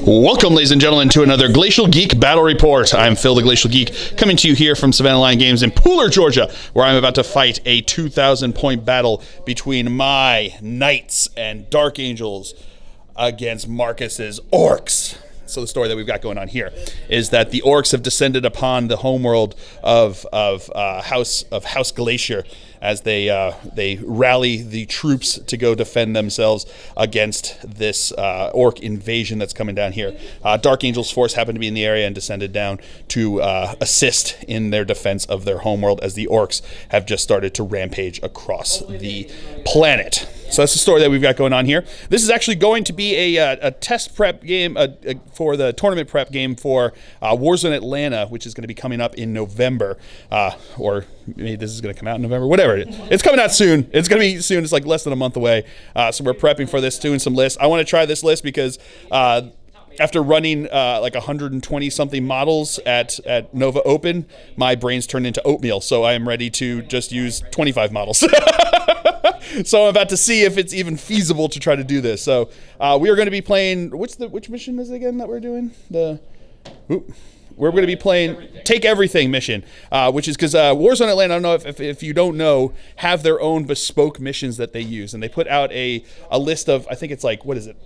Welcome, ladies and gentlemen, to another Glacial Geek Battle Report. I'm Phil, the Glacial Geek, coming to you here from Savannah Line Games in Pooler, Georgia, where I'm about to fight a 2,000-point battle between my Knights and Dark Angels against Marcus's Orks. So the story that we've got going on here is that the Orks have descended upon the homeworld of House Glacier as they rally the troops to go defend themselves against this Ork invasion that's coming down here. Dark Angel's force happened to be in the area and descended down to assist in their defense of their homeworld as the Orks have just started to rampage across the planet. So that's the story that we've got going on here. This is actually going to be a test prep game for the tournament prep game for Warzone Atlanta, which is going to be coming up in November. Or maybe this is going to come out in November, whatever. It's coming out soon. It's going to be soon. It's like less than a month away. So we're prepping for this, doing some lists. I want to try this list because after running like 120 something models at Nova Open, my brain's turned into oatmeal. So I am ready to just use 25 models. So I'm about to see if it's even feasible to try to do this. So we are going to be playing. Which mission is it again that we're doing? We're going to be playing Take Everything mission, which is because Warzone Atlanta, I don't know if you don't know, have their own bespoke missions that they use. And they put out a list of, I think it's like,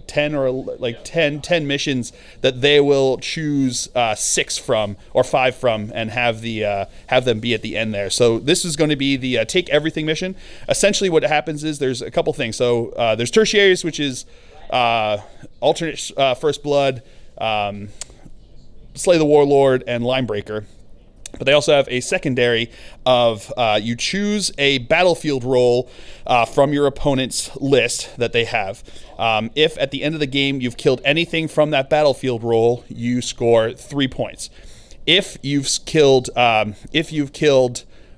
10 or like 10 missions that they will choose 6 from or 5 from and have them be at the end there. So this is going to be the Take Everything mission. Essentially what happens is there's a couple things. So there's tertiaries, which is alternate first blood, Slay the Warlord, and Linebreaker. But they also have a secondary of you choose a battlefield role from your opponent's list that they have. If at the end of the game you've killed anything from that battlefield role, you score 3 points. If you've killed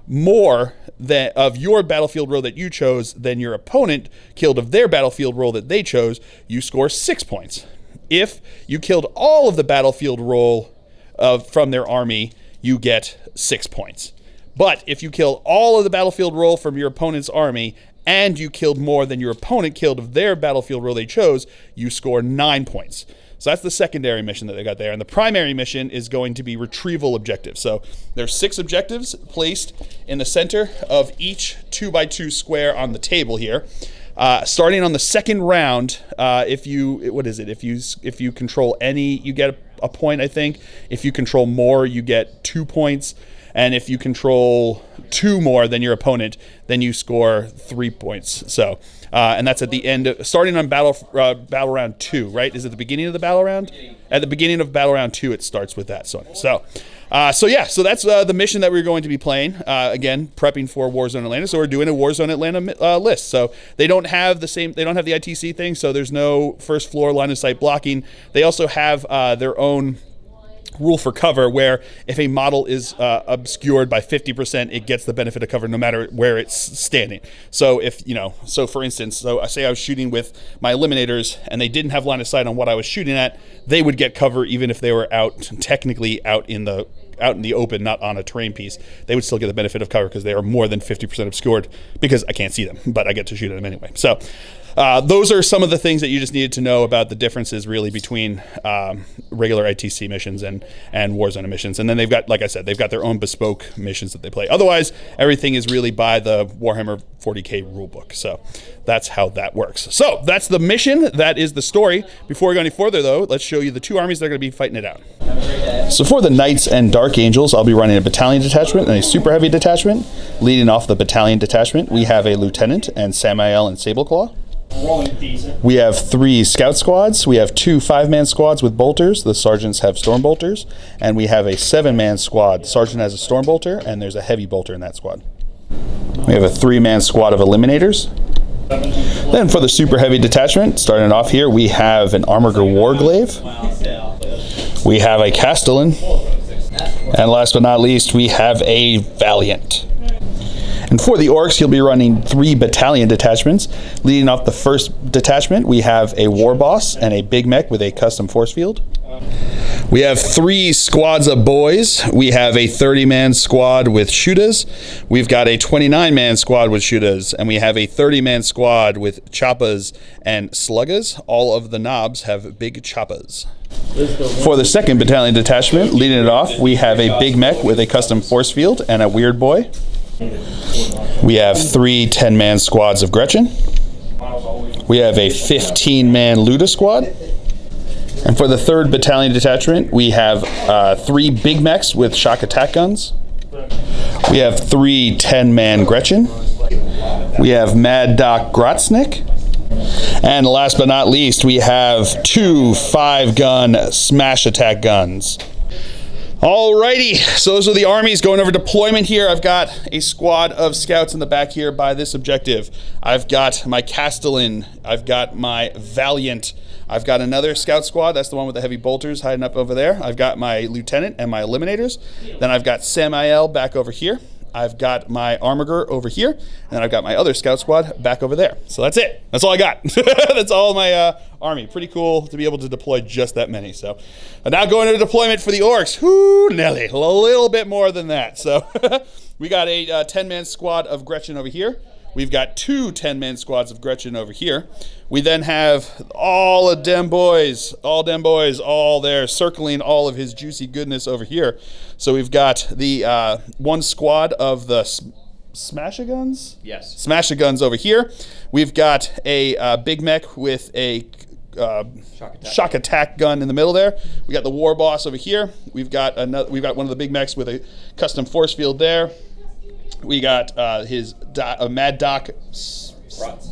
more of your battlefield role that you chose than your opponent killed of their battlefield role that they chose, you score 6 points. If you killed all of the battlefield role from their army, you get 6 points. But if you kill all of the battlefield role from your opponent's army and you killed more than your opponent killed of their battlefield role they chose, you score 9 points. So that's the secondary mission that they got there. And the primary mission is going to be retrieval objectives. So there's 6 objectives placed in the center of each 2x2 square on the table here. Starting on the second round, if you control any, you get a point, I think. If you control more, you get 2 points. And if you control 2 more than your opponent, then you score 3 points. So, and that's at the end, starting on battle round 2, right? Is it the beginning of the battle round? At the beginning of battle round 2, it starts with that. So that's the mission that we're going to be playing. Again, prepping for Warzone Atlanta. So we're doing a Warzone Atlanta list. So they don't have the ITC thing. So there's no first floor line of sight blocking. They also have their own rule for cover, where if a model is obscured by 50%, it gets the benefit of cover no matter where it's standing. So for instance, I say I was shooting with my eliminators and they didn't have line of sight on what I was shooting at, they would get cover even if they were technically out in the open, not on a terrain piece. They would still get the benefit of cover because they are more than 50% obscured because I can't see them, but I get to shoot at them anyway. So those are some of the things that you just needed to know about the differences really between regular ITC missions and Warzone missions. And then they've got, like I said, they've got their own bespoke missions that they play. Otherwise, everything is really by the Warhammer 40K rulebook. So that's how that works. So that's the mission. That is the story. Before we go any further, though, let's show you the 2 armies that are going to be fighting it out. So for the Knights and Dark Angels, I'll be running a battalion detachment and a super heavy detachment. Leading off the battalion detachment, we have a lieutenant and Samael and Sableclaw. We have 3 scout squads. We have 2 5-man squads with bolters. The sergeants have storm bolters. And we have a 7-man squad. The sergeant has a storm bolter, and there's a heavy bolter in that squad. We have a 3-man squad of eliminators. Then for the super heavy detachment, starting off here, we have an Armiger Warglaive. We have a Castellan. And last but not least, we have a Valiant. And for the Orks, you'll be running 3 battalion detachments. Leading off the first detachment, we have a War Boss and a Big Mech with a custom force field. We have 3 squads of boys. We have a 30-man squad with shooters. We've got a 29-man squad with shooters, and we have a 30-man squad with choppers and sluggers. All of the knobs have big choppers. For the second battalion detachment, leading it off, we have a big mech with a custom force field and a weird boy. We have 3 10-man squads of Gretchen. We have a 15-man Luda squad. And for the third battalion detachment, we have 3 big mechs with shock attack guns. We have 3 10-man Gretchen. We have Mad Doc Grotznick. And last but not least, we have 2 5-gun smash attack guns. Alrighty, so those are the armies going over deployment here. I've got a squad of scouts in the back here by this objective. I've got my Castellan, I've got my Valiant, I've got another scout squad, that's the one with the heavy bolters hiding up over there. I've got my Lieutenant and my Eliminators. Then I've got Samael back over here. I've got my Armiger over here, and then I've got my other scout squad back over there. So that's it. That's all I got. That's all my army. Pretty cool to be able to deploy just that many. So now going to deployment for the Orks. Whoo, Nelly, a little bit more than that. So we got a 10-man squad of Gretchen over here. We've got 2 10-man squads of Gretchen over here. We then have all of them boys, all there circling all of his juicy goodness over here. So we've got the 1 squad of the Smash-A-Guns? Yes. Smash-A-Guns over here. We've got a big mech with a shock attack gun in the middle there. We got the War Boss over here. We've got one of the big mechs with a custom force field there. We got his Mad Doc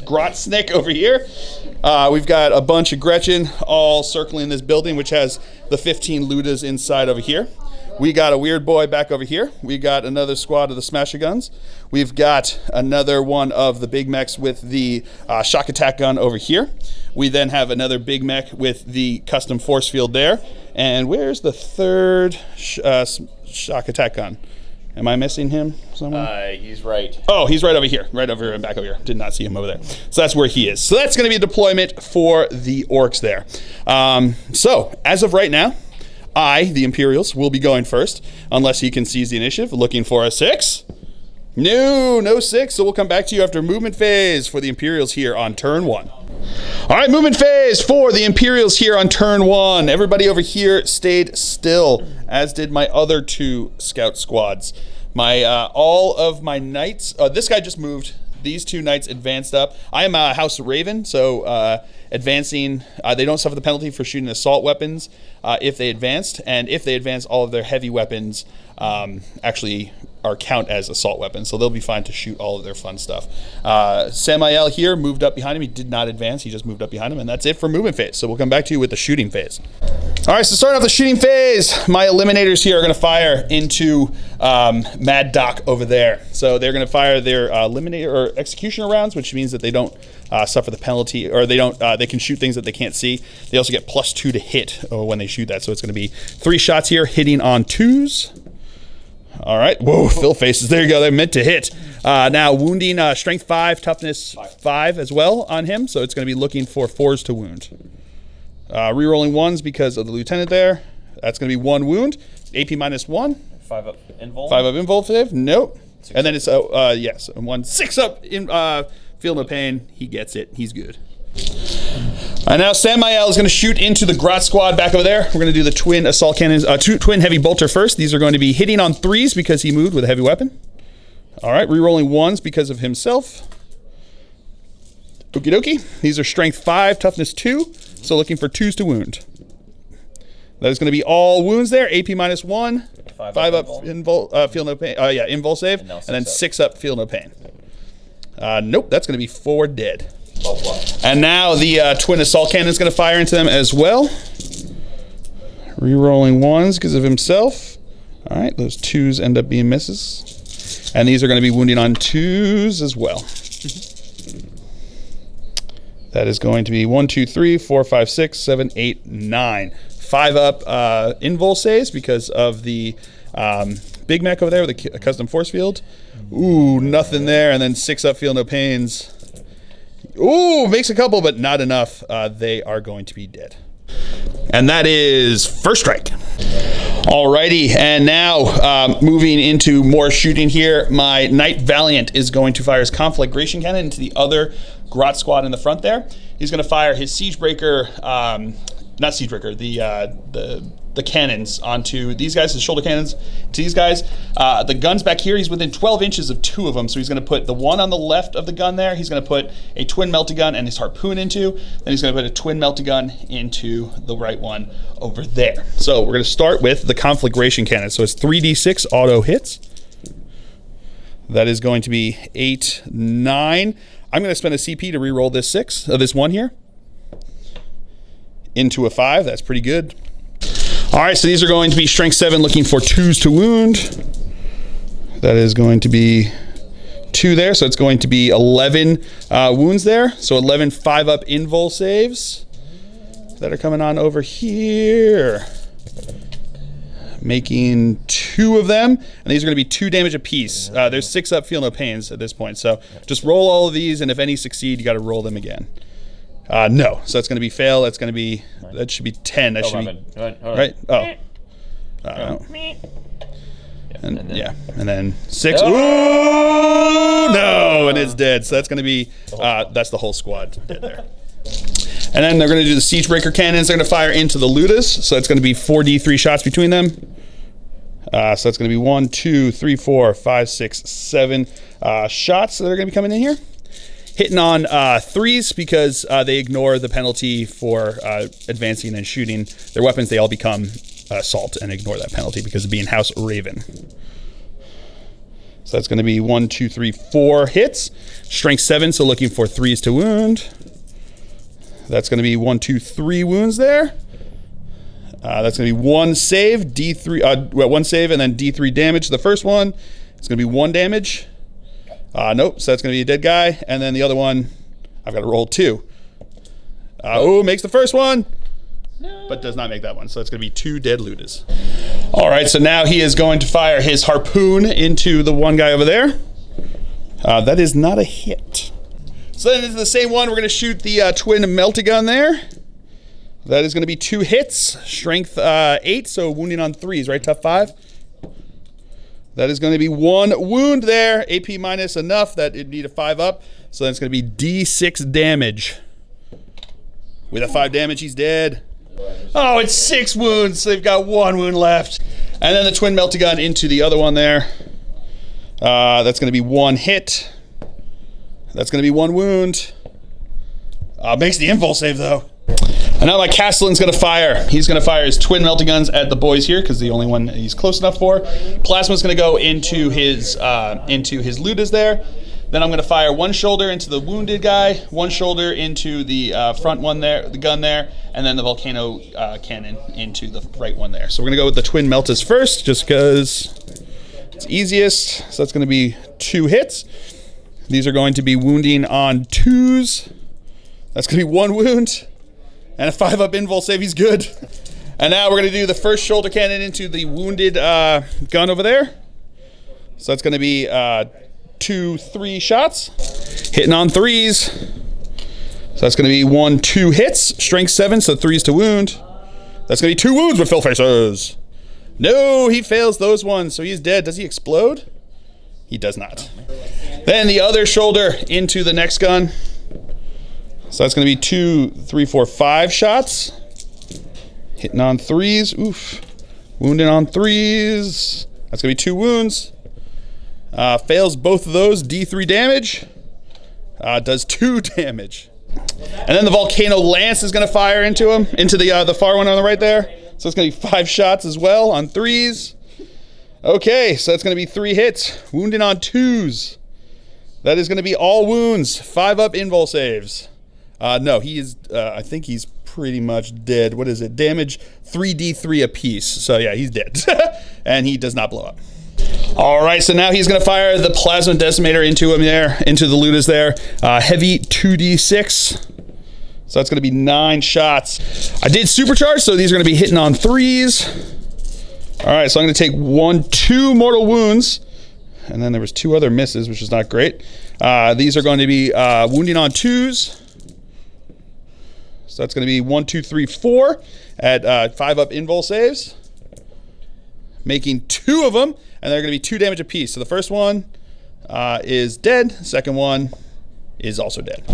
Grotznick over here. We've got a bunch of Gretchen all circling this building, which has the 15 Ludas inside over here. We got a weird boy back over here. We got another squad of the Smash-A-Guns. We've got another one of the big mechs with the shock attack gun over here. We then have another big mech with the custom force field there. And where's the third shock attack gun? Am I missing him somewhere? He's right. Oh, he's right over here. Right over and back over here. Did not see him over there. So that's where he is. So that's going to be a deployment for the Orks there. So as of right now, the Imperials, will be going first, unless he can seize the initiative. Looking for a 6. No 6. So we'll come back to you after movement phase for the Imperials here on turn 1. All right, movement phase for the Imperials here on turn 1. Everybody over here stayed still, as did my other 2 scout squads. All of my knights, this guy just moved. These 2 knights advanced up. I am a House Raven, so advancing, they don't suffer the penalty for shooting assault weapons if they advanced, and if they advance, all of their heavy weapons actually are count as assault weapons, so they'll be fine to shoot all of their fun stuff. Samael here moved up behind him. He did not advance. He just moved up behind him, and that's it for movement phase. So we'll come back to you with the shooting phase. All right, so starting off the shooting phase, my Eliminators here are going to fire into Mad Doc over there. So they're going to fire their Eliminator or Executioner rounds, which means that they don't suffer the penalty, or they don't. They can shoot things that they can't see. They also get +2 to hit when they shoot that. So it's going to be 3 shots here, hitting on 2s. All right. Whoa, Phil faces. There you go. They're meant to hit. Now, wounding strength 5, toughness 5 as well on him. So it's going to be looking for 4s to wound. Rerolling 1s because of the lieutenant there. That's going to be 1 wound. AP -1. 5 up invul. 5 up invul save. Nope. And then it's, yes, 1 6 up in feel no pain. He gets it. He's good. And now Samael is going to shoot into the Grot squad back over there. We're going to do the twin assault cannons, twin heavy bolter first. These are going to be hitting on 3s because he moved with a heavy weapon. All right, rerolling 1s because of himself. Okie dokie. These are strength 5, toughness 2. So looking for 2s to wound. That is going to be all wounds there. AP -1. 5 up invul, feel no pain. Invul save, and then 6 up, feel no pain. Nope, that's going to be 4 dead. And now the twin assault cannon is going to fire into them as well. Rerolling 1s because of himself. All right, those 2s end up being misses. And these are going to be wounding on 2s as well. That is going to be 1, 2, 3, 4, 5, 6, 7, 8, 9. 5 up invul saves because of the big mech over there with a custom force field. Ooh, nothing there. And then 6 up, feel no pains. Ooh, makes a couple, but not enough. They are going to be dead. And that is first strike. Alrighty, and now moving into more shooting here, my Knight Valiant is going to fire his conflagration cannon into the other Grot squad in the front there. He's going to fire his Siegebreaker, not Siegebreaker, the cannons onto these guys, his shoulder cannons to these guys. The guns back here, he's within 12 inches of 2 of them, so he's going to put the one on the left of the gun there, he's going to put a twin melty gun and his harpoon into, then he's going to put a twin melty gun into the right one over there. So we're going to start with the conflagration cannon. So it's 3d6 auto hits. That is going to be 8, 9. I'm going to spend a CP to re-roll this 6, this 1 here. Into a 5, that's pretty good. All right, so these are going to be strength 7, looking for 2s to wound. That is going to be 2 there, so it's going to be 11 wounds there. So 11 5-up invul saves that are coming on over here. Making 2 of them, and these are going to be 2 damage apiece. There's 6 up, feel no pains at this point. So just roll all of these, and if any succeed, you got to roll them again. No, so that's going to be fail. That's going to be, that should be 10. That should be, right? Oh. And then 6. Ooh, no, and it's dead. So that's going to be, that's the whole squad dead there. And then they're going to do the Siegebreaker cannons. They're going to fire into the Ludus. So it's going to be 4d3 shots between them. So that's going to be 1, 2, 3, 4, 5, 6, 7 shots that are going to be coming in here. Hitting on 3s because they ignore the penalty for advancing and shooting their weapons. They all become assault and ignore that penalty because of being House Raven. So that's going to be 1, 2, 3, 4 hits. Strength 7, so looking for 3s to wound. That's going to be 1, 2, 3 wounds there. That's going to be 1 save, D3, 1 save and then D3 damage. The first one is going to be 1 damage. Nope, so that's going to be a dead guy. And then the other one, I've got to roll 2. Oh, makes the first one, but does not make that one. So it's going to be 2 dead Ludus. All right, so now he is going to fire his harpoon into the one guy over there. That is not a hit. So then into the same one, we're going to shoot the twin melty gun there. That is going to be 2 hits, strength 8, so wounding on 3s, right? Tough 5. That is going to be 1 wound there. AP minus enough that it'd need a 5 up. So then it's going to be D6 damage. With a 5 damage, he's dead. Oh, it's 6 wounds. So they've got 1 wound left. And then the twin melty gun into the other one there. That's going to be 1 hit. That's going to be 1 wound. Makes the invul save though. And now my Castellan's going to fire. He's going to fire his twin melty guns at the boys here because the only one he's close enough for. Plasma's going to go into his Ludus there. Then I'm going to fire 1 shoulder into the wounded guy, 1 shoulder into the front one there, the gun there, and then the volcano cannon into the right one there. So we're going to go with the twin meltas first just because it's easiest. So that's going to be 2 hits. These are going to be wounding on 2s. That's going to be 1 wound. And a 5-up invul save, he's good. And now we're going to do the first shoulder cannon into the wounded gun over there. So that's going to be 2, 3 shots. Hitting on 3s. So that's going to be 1, 2 hits. Strength 7, so 3s to wound. That's going to be 2 wounds with fill faces. No, he fails those ones, so he's dead. Does he explode? He does not. Then the other shoulder into the next gun. So that's going to be 2, 3, 4, 5 shots. Hitting on 3s. Oof. Wounding on 3s. That's going to be 2 wounds. Fails both of those. D3 damage. Does 2 damage. And then the volcano lance is going to fire into him. Into the far one on the right there. So it's going to be 5 shots as well on 3s. Okay, so that's going to be 3 hits. Wounding on 2s. That is going to be all wounds. 5-up invul saves. No, he is, I think he's pretty much dead. What is it? Damage 3d3 apiece. So yeah, he's dead. And he does not blow up. All right, so now he's going to fire the plasma decimator into him there, into the Ludus there. Heavy 2d6. So that's going to be 9 shots. I did supercharge, so these are going to be hitting on 3s. All right, so I'm going to take 1, 2 mortal wounds. And then there was 2 other misses, which is not great. These are going to be wounding on 2s. So that's going to be 1, 2, 3, 4 at 5 up invul saves. Making 2 of them, and they're going to be 2 damage apiece. So the first one is dead. Second one is also dead.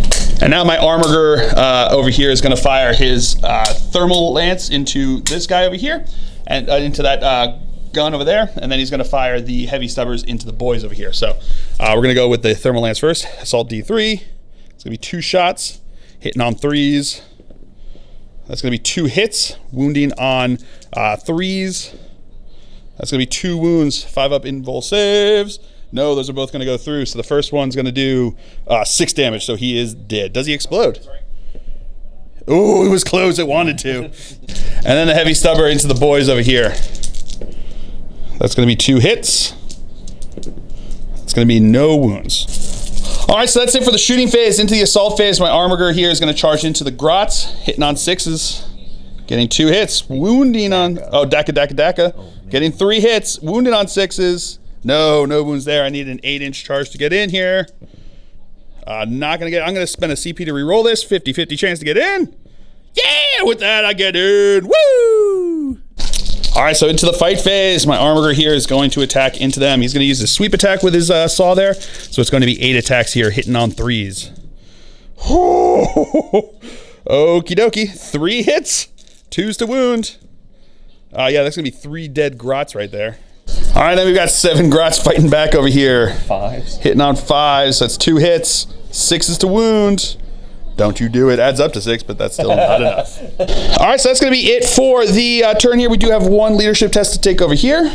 And now my armorer over here is going to fire his thermal lance into this guy over here, and into that gun over there, and then he's going to fire the heavy stubbers into the boys over here. So we're going to go with the thermal lance first. Assault D3. It's going to be 2 shots, hitting on 3s. That's going to be 2 hits, wounding on 3s. That's going to be 2 wounds, 5 up invul saves. No, those are both going to go through. So the first one's going to do 6 damage, so he is dead. Does he explode? Ooh, it was close. It wanted to. And then the heavy stubber into the boys over here. That's going to be 2 hits. It's going to be no wounds. All right, so that's it for the shooting phase. Into the assault phase, my armorer here is going to charge into the grots, hitting on 6s. Getting 2 hits, wounding on, Daka. Getting 3 hits, wounded on 6s. No wounds there. I need an 8-inch charge to get in here. Not gonna get, I'm gonna spend a CP to reroll this. 50-50 chance to get in. Yeah, with that I get in, woo! All right, so into the fight phase. My armorer here is going to attack into them. He's gonna use his sweep attack with his saw there. So it's going to be 8 attacks here, hitting on 3s. Okie dokie, 3 hits. 2s to wound. Yeah, that's going to be 3 dead grots right there. All right, then we've got 7 grots fighting back over here. 5s. Hitting on 5s. That's 2 hits. 6s to wound. Don't you do it. Adds up to 6, but that's still not enough. All right, so that's going to be it for the turn here. We do have 1 leadership test to take over here.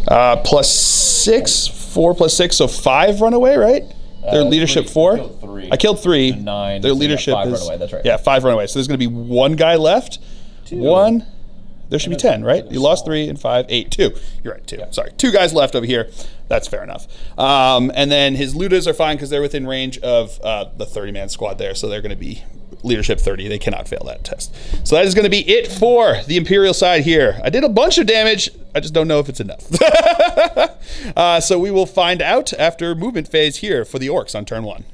+6. 4 + 6, so 5 runaway, right? Their leadership 3. 4. Killed 3. I killed 3. 9. Their So leadership 5 is runaway. That's right. Yeah, 5 runaway. So there's going to be 1 guy left. 2. 1. There should be 10, right? You lost 3 and 5, 8, 2. You're right, 2. Yeah. Sorry, 2 guys left over here. That's fair enough. And then his looters are fine because they're within range of the 30-man squad there, so they're going to be leadership 30. They cannot fail that test. So that is going to be it for the Imperial side here. I did a bunch of damage. I just don't know if it's enough. So we will find out after movement phase here for the Orks on turn 1.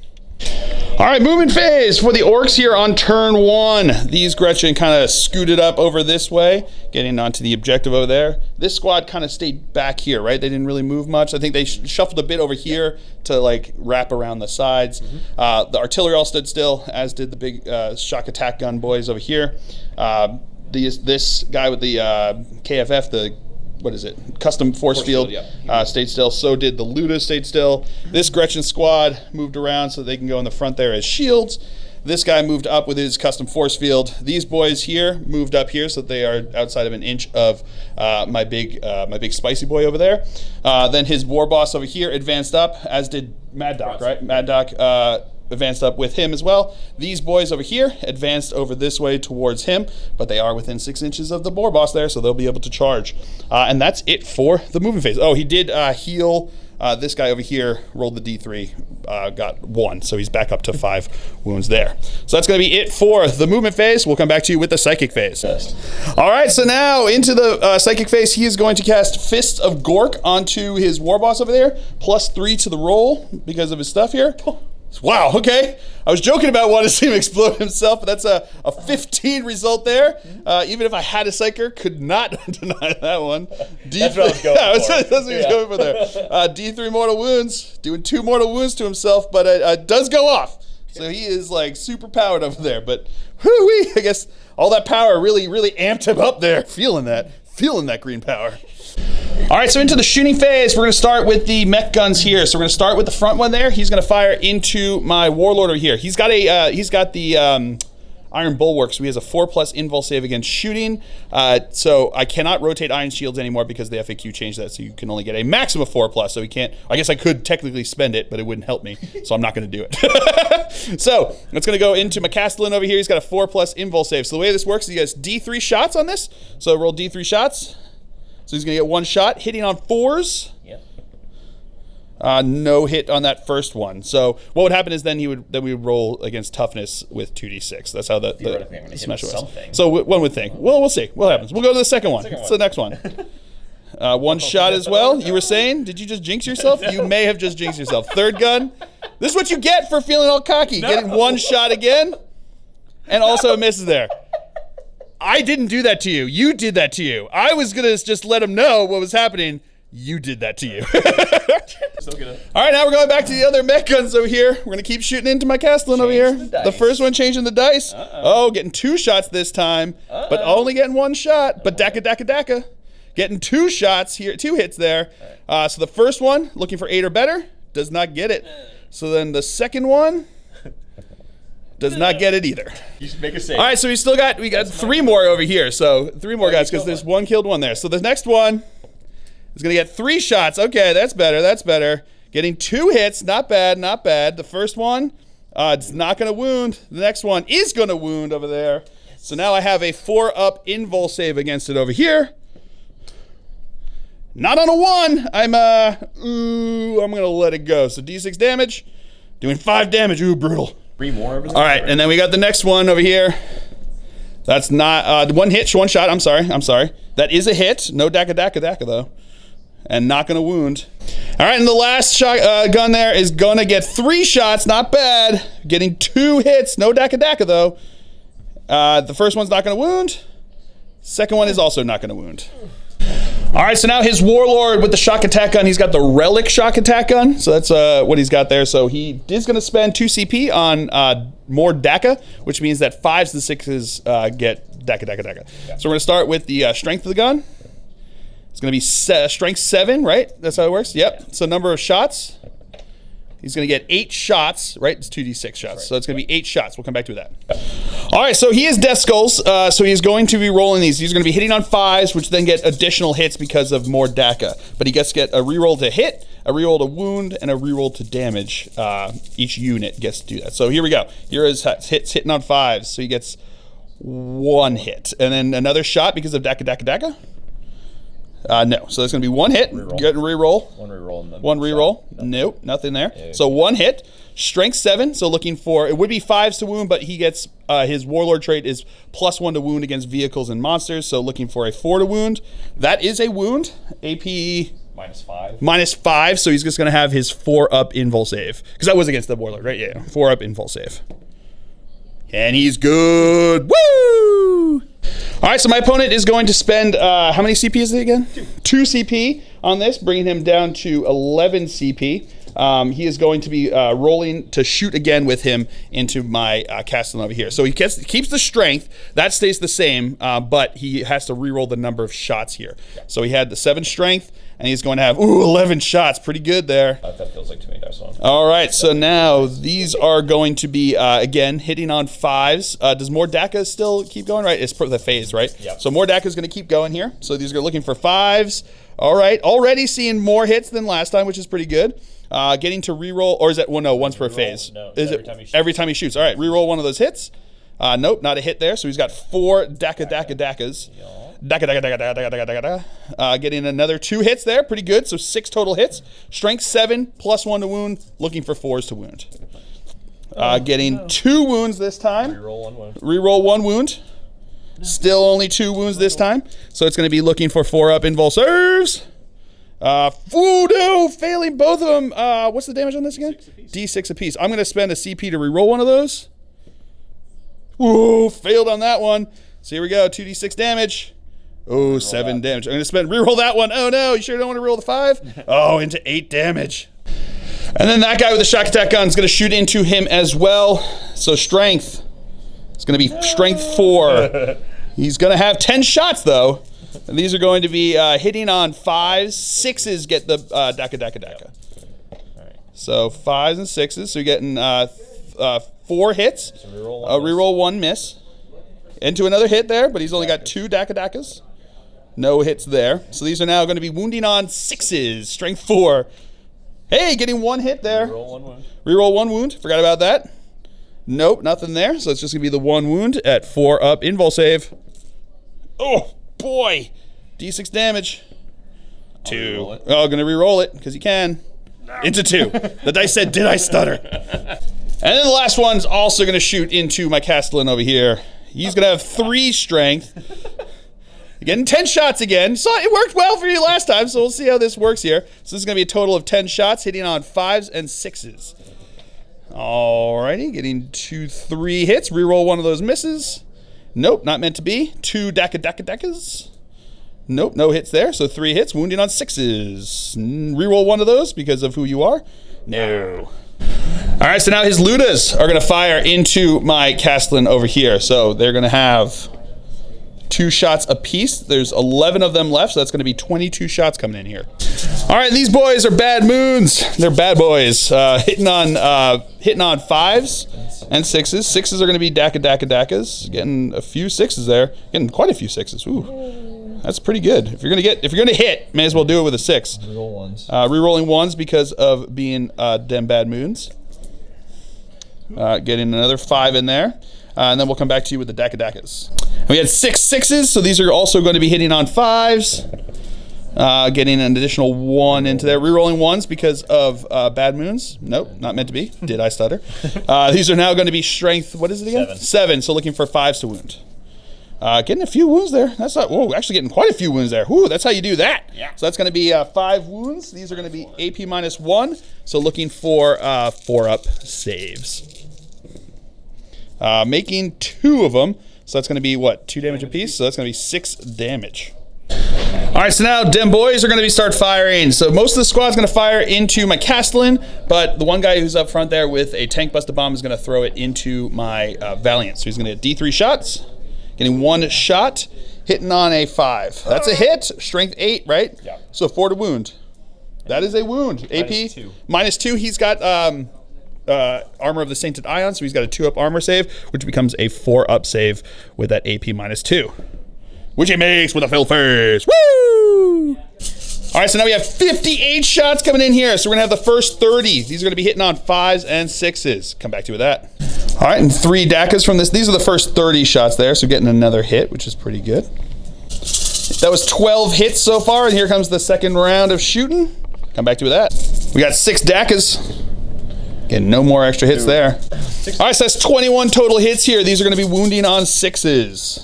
All right, movement phase for the Orks here on turn 1. These Gretchen kind of scooted up over this way, getting onto the objective over there. This squad kind of stayed back here, right? They didn't really move much. I think they shuffled a bit over here to like wrap around the sides. The artillery all stood still, as did the big shock attack gun boys over here. This guy with the KFF, the what is it? Custom force field, stayed still. So did the Luda, stayed still. This Gretchen squad moved around so they can go in the front there as shields. This guy moved up with his custom force field. These boys here moved up here so that they are outside of an inch of my big spicy boy over there. Then his war boss over here advanced up, as did Mad Doc, right? Mad Doc advanced up with him as well. These boys over here advanced over this way towards him, but they are within 6 inches of the boar boss there, so they'll be able to charge. And that's it for the movement phase. Oh, he did heal this guy over here, rolled the D3, got 1, so he's back up to 5 wounds there. So that's going to be it for the movement phase. We'll come back to you with the psychic phase. All right, so now into the psychic phase, he is going to cast Fists of Gork onto his war boss over there, +3 to the roll because of his stuff here. Wow, okay. I was joking about wanting to see him explode himself, but that's a 15 result there. Even if I had a psyker, could not deny that one. That's what I was going for. That's what he was going for there. D3 mortal wounds, doing 2 mortal wounds to himself, but it does go off. So he is like super powered over there. But whoo-wee, I guess all that power really amped him up there. Feeling that green power. All right, so into the shooting phase, we're going to start with the mech guns here. So we're going to start with the front one there. He's going to fire into my warlord over here. He's got the iron bulwark, so he has a 4+ invul save against shooting. So I cannot rotate iron shields anymore because the FAQ changed that, so you can only get a maximum of 4+. So he can't. I guess I could technically spend it, but it wouldn't help me, so I'm not going to do it. So it's going to go into my Castellan over here. He's got a 4+ invul save. So the way this works is he has D3 shots on this. So roll D3 shots. So he's going to get 1 shot, hitting on 4s. Yep. No hit on that first one. So what would happen is we would roll against toughness with 2d6. That's how the smash works. So one would think. Well, we'll see what happens. We'll go to the second one. It's the next one. 1 shot as well. You were saying, did you just jinx yourself? You may have just jinxed yourself. Third gun. This is what you get for feeling all cocky. No. Getting 1 shot again. and also misses there. I didn't do that to you. You did that to you. I was going to just let him know what was happening. You did that to you. All right, now we're going back to the other mech guns over here. We're going to keep shooting into my Castellan over here. The first one changing the dice. Oh, getting 2 shots this time, but only getting 1 shot. But daka. Getting 2 shots here, 2 hits there. So the first one, looking for 8 or better, does not get it. So then the second one does not get it either. You should make a save. All right, so we got 3 more over here. So 3 more guys because there's 1 killed, 1 there. So the next one is going to get 3 shots. Okay, that's better. Getting 2 hits, not bad. The first one, it's not going to wound. The next one is going to wound over there. So now I have a 4-up invul save against it over here. Not on a 1. I'm going to let it go. So D6 damage, doing 5 damage. Ooh, brutal. 3 more over there. All right, and then we got the next one over here. That's not 1 hit, 1 shot. I'm sorry. That is a hit. No daka though. And not gonna wound. All right, and the last shot gun there is gonna get 3 shots. Not bad. Getting 2 hits. No daka though. The first one's not gonna wound. Second one is also not gonna wound. All right, so now his warlord with the shock attack gun. He's got the relic shock attack gun. So that's what he's got there. So he is gonna spend 2 CP on more daka, which means that 5s and 6s get daka. Yeah. So we're gonna start with the strength of the gun. It's going to be strength 7, right? That's how it works? Yep. So number of shots. He's going to get 8 shots, right? It's 2d6 shots. Right. So it's going to be 8 shots. We'll come back to that. All right, so he is Death Skulls. So he's going to be rolling these. He's going to be hitting on 5s, which then get additional hits because of more daka. But he gets to get a reroll to hit, a reroll to wound, and a reroll to damage. Each unit gets to do that. So here we go. Here is hits hitting on 5s. So he gets 1 hit. And then another shot because of daka. No, so there's going to be 1 hit. Get a reroll. 1 reroll. 1 reroll. Nope, nothing there. Yeah. So 1 hit. Strength 7. So looking for, it would be 5s to wound, but he gets his warlord trait is +1 to wound against vehicles and monsters. So looking for a 4 to wound. That is a wound. AP -5. -5. So he's just going to have his 4-up invul save because that was against the warlord, right? Yeah, 4-up invul save. And he's good. Woo! All right, so my opponent is going to spend, how many CP is it again? 2 CP on this, bringing him down to 11 CP. He is going to be rolling to shoot again with him into my Castellan over here. So he keeps the strength. That stays the same, but he has to reroll the number of shots here. So he had the 7 strength, and he's going to have, 11 shots. Pretty good there. That feels like too many dice on. All right, so now these are going to be, again, hitting on 5s. Does more daka still keep going, right? It's the phase, right? Yep. So more daka is going to keep going here. So these are looking for 5s. All right, already seeing more hits than last time, which is pretty good. Getting to reroll, or is that, well, no, once per phase. No, is it every time he shoots? All right, reroll one of those hits. Nope, not a hit there. So he's got 4 dakas. Daka. Getting another 2 hits there. Pretty good. So 6 total hits. Strength 7, +1 to wound. Looking for 4s to wound. Getting 2 wounds this time. Reroll 1 wound. Still only 2 wounds this time. So it's going to be looking for 4-up invul serves. No, failing both of them. What's the damage on this again? D6 apiece. I'm going to spend a CP to reroll one of those. Ooh, failed on that one. So here we go, 2d6 damage. Oh, 7 damage. I'm going to reroll that one. Oh no, you sure don't want to roll the 5? Oh, into 8 damage. And then that guy with the shock attack gun is going to shoot into him as well. So strength. It's going to be strength 4. He's going to have 10 shots though. And these are going to be hitting on 5s. 6s get the daka. Right. So 5s and 6s. So you're getting 4 hits. So reroll 1 miss. Into another hit there, but he's only got 2 dakas. No hits there. So these are now going to be wounding on 6s. Strength 4. Hey, getting 1 hit there. Reroll 1 wound. Forgot about that. Nope, nothing there. So it's just going to be the 1 wound at 4-up invul save. Oh, boy. D6 damage. 2. Oh, going to reroll it because you can. Into 2. The dice said, did I stutter? And then the last one's also going to shoot into my Castellan over here. He's going to have 3 strength. Getting 10 shots again. So it worked well for you last time, so we'll see how this works here. So this is going to be a total of 10 shots, hitting on 5s and 6s. Alrighty, getting 2, 3 hits. Reroll one of those misses. Nope, not meant to be. 2 Daka. Nope, no hits there. So 3 hits, wounding on 6s. Reroll one of those because of who you are. No. All right, so now his Ludas are going to fire into my Castellan over here. So they're going to have 2 shots apiece. There's 11 of them left, so that's going to be 22 shots coming in here. All right, these boys are bad moons. They're bad boys. Hitting on 5s and 6s. 6s are going to be Dakas. Getting a few 6s there. Getting quite a few 6s. Ooh, that's pretty good. If you're gonna hit, may as well do it with a 6. Reroll ones. Rerolling 1s because of being dem bad moons. Getting another 5 in there. And then we'll come back to you with the Dakas. And we had 6 6s, so these are also going to be hitting on 5s. Getting an additional 1 into there. Rerolling 1s because of bad moons. Nope, not meant to be. Did I stutter? These are now going to be strength, what is it again? 7, so looking for 5s to wound. Getting a few wounds there. That's not, whoa, actually getting quite a few wounds there. Whoo, that's how you do that. Yeah. So that's going to be 5 wounds. These are going to be AP -1, so looking for 4-up saves. Making 2 of them, so that's going to be what, 2 damage apiece? So that's going to be 6 damage. All right, so now dem boys are going to start firing. So most of the squad's going to fire into my Castellan, but the one guy who's up front there with a tank buster bomb is going to throw it into my Valiant. So he's going to get D3 shots, getting 1 shot, hitting on a 5. That's a hit. Strength 8, right? Yeah. So 4 to wound. That is a wound. AP -2. He's got Armor of the Sainted Ion, so he's got a 2-up armor save, which becomes a 4-up save with that AP -2. Which he makes with a fill face. Woo! All right, so now we have 58 shots coming in here. So we're gonna have the first 30. These are gonna be hitting on 5s and 6s. Come back to you with that. All right, and 3 Dakas from this. These are the first 30 shots there, so getting another hit, which is pretty good. That was 12 hits so far, and here comes the second round of shooting. Come back to you with that. We got 6 Dakas. Getting no more extra hits there. All right, so that's 21 total hits here. These are gonna be wounding on 6s.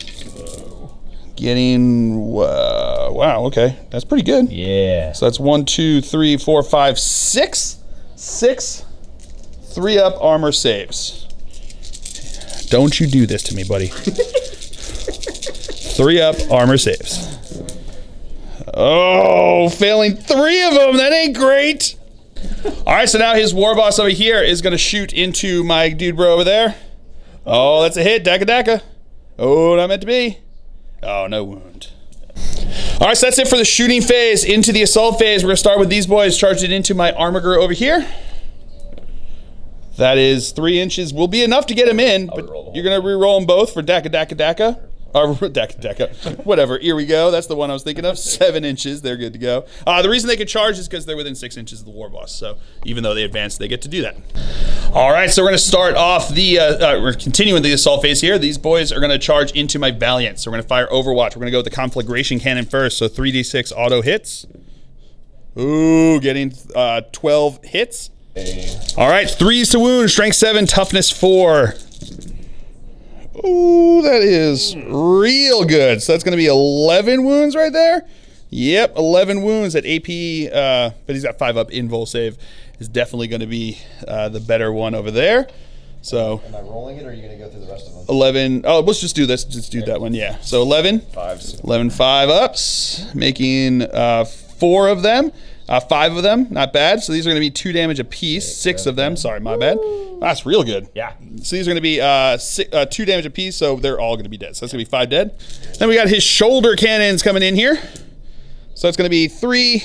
Getting, wow, okay. That's pretty good. Yeah. So that's 1, 2, 3, 4, 5, 6. 6 3-up armor saves. Don't you do this to me, buddy. 3-up armor saves. Oh, failing 3 of them. That ain't great. All right, so now his war boss over here is going to shoot into my dude bro over there. Oh, that's a hit. Daka. Oh, not meant to be. Oh, no wound. All right, so that's it for the shooting phase. Into the assault phase, we're going to start with these boys. Charge it into my armorer over here. That is 3 inches. Will be enough to get him in, but you're going to re-roll them both for Daka. Or Daka. Whatever. Here we go. That's the one I was thinking of. 7 inches. They're good to go. The reason they could charge is because they're within 6 inches of the war boss. So even though they advance, they get to do that. All right. So we're going to start off the. We're continuing the assault phase here. These boys are going to charge into my Valiant. So we're going to fire Overwatch. We're going to go with the Conflagration Cannon first. So 3d6 auto hits. Ooh, getting 12 hits. All right. 3s to wound. Strength 7. Toughness 4. Ooh, that is real good. So that's going to be 11 wounds right there. Yep, 11 wounds at AP, but he's got 5-up invul save. Is definitely going to be the better one over there. So. Am I rolling it, or are you going to go through the rest of them? 11. Oh, let's just do this. Just do that one. Yeah. So 11. 5s. 11 5-ups, making 4 of them. 5 of them, not bad. So these are going to be 2 damage apiece. 6 of them. Sorry, my bad. That's real good. Yeah. So these are going to be 2 damage apiece, so they're all going to be dead. So that's going to be 5 dead. Then we got his shoulder cannons coming in here. So it's going to be 3,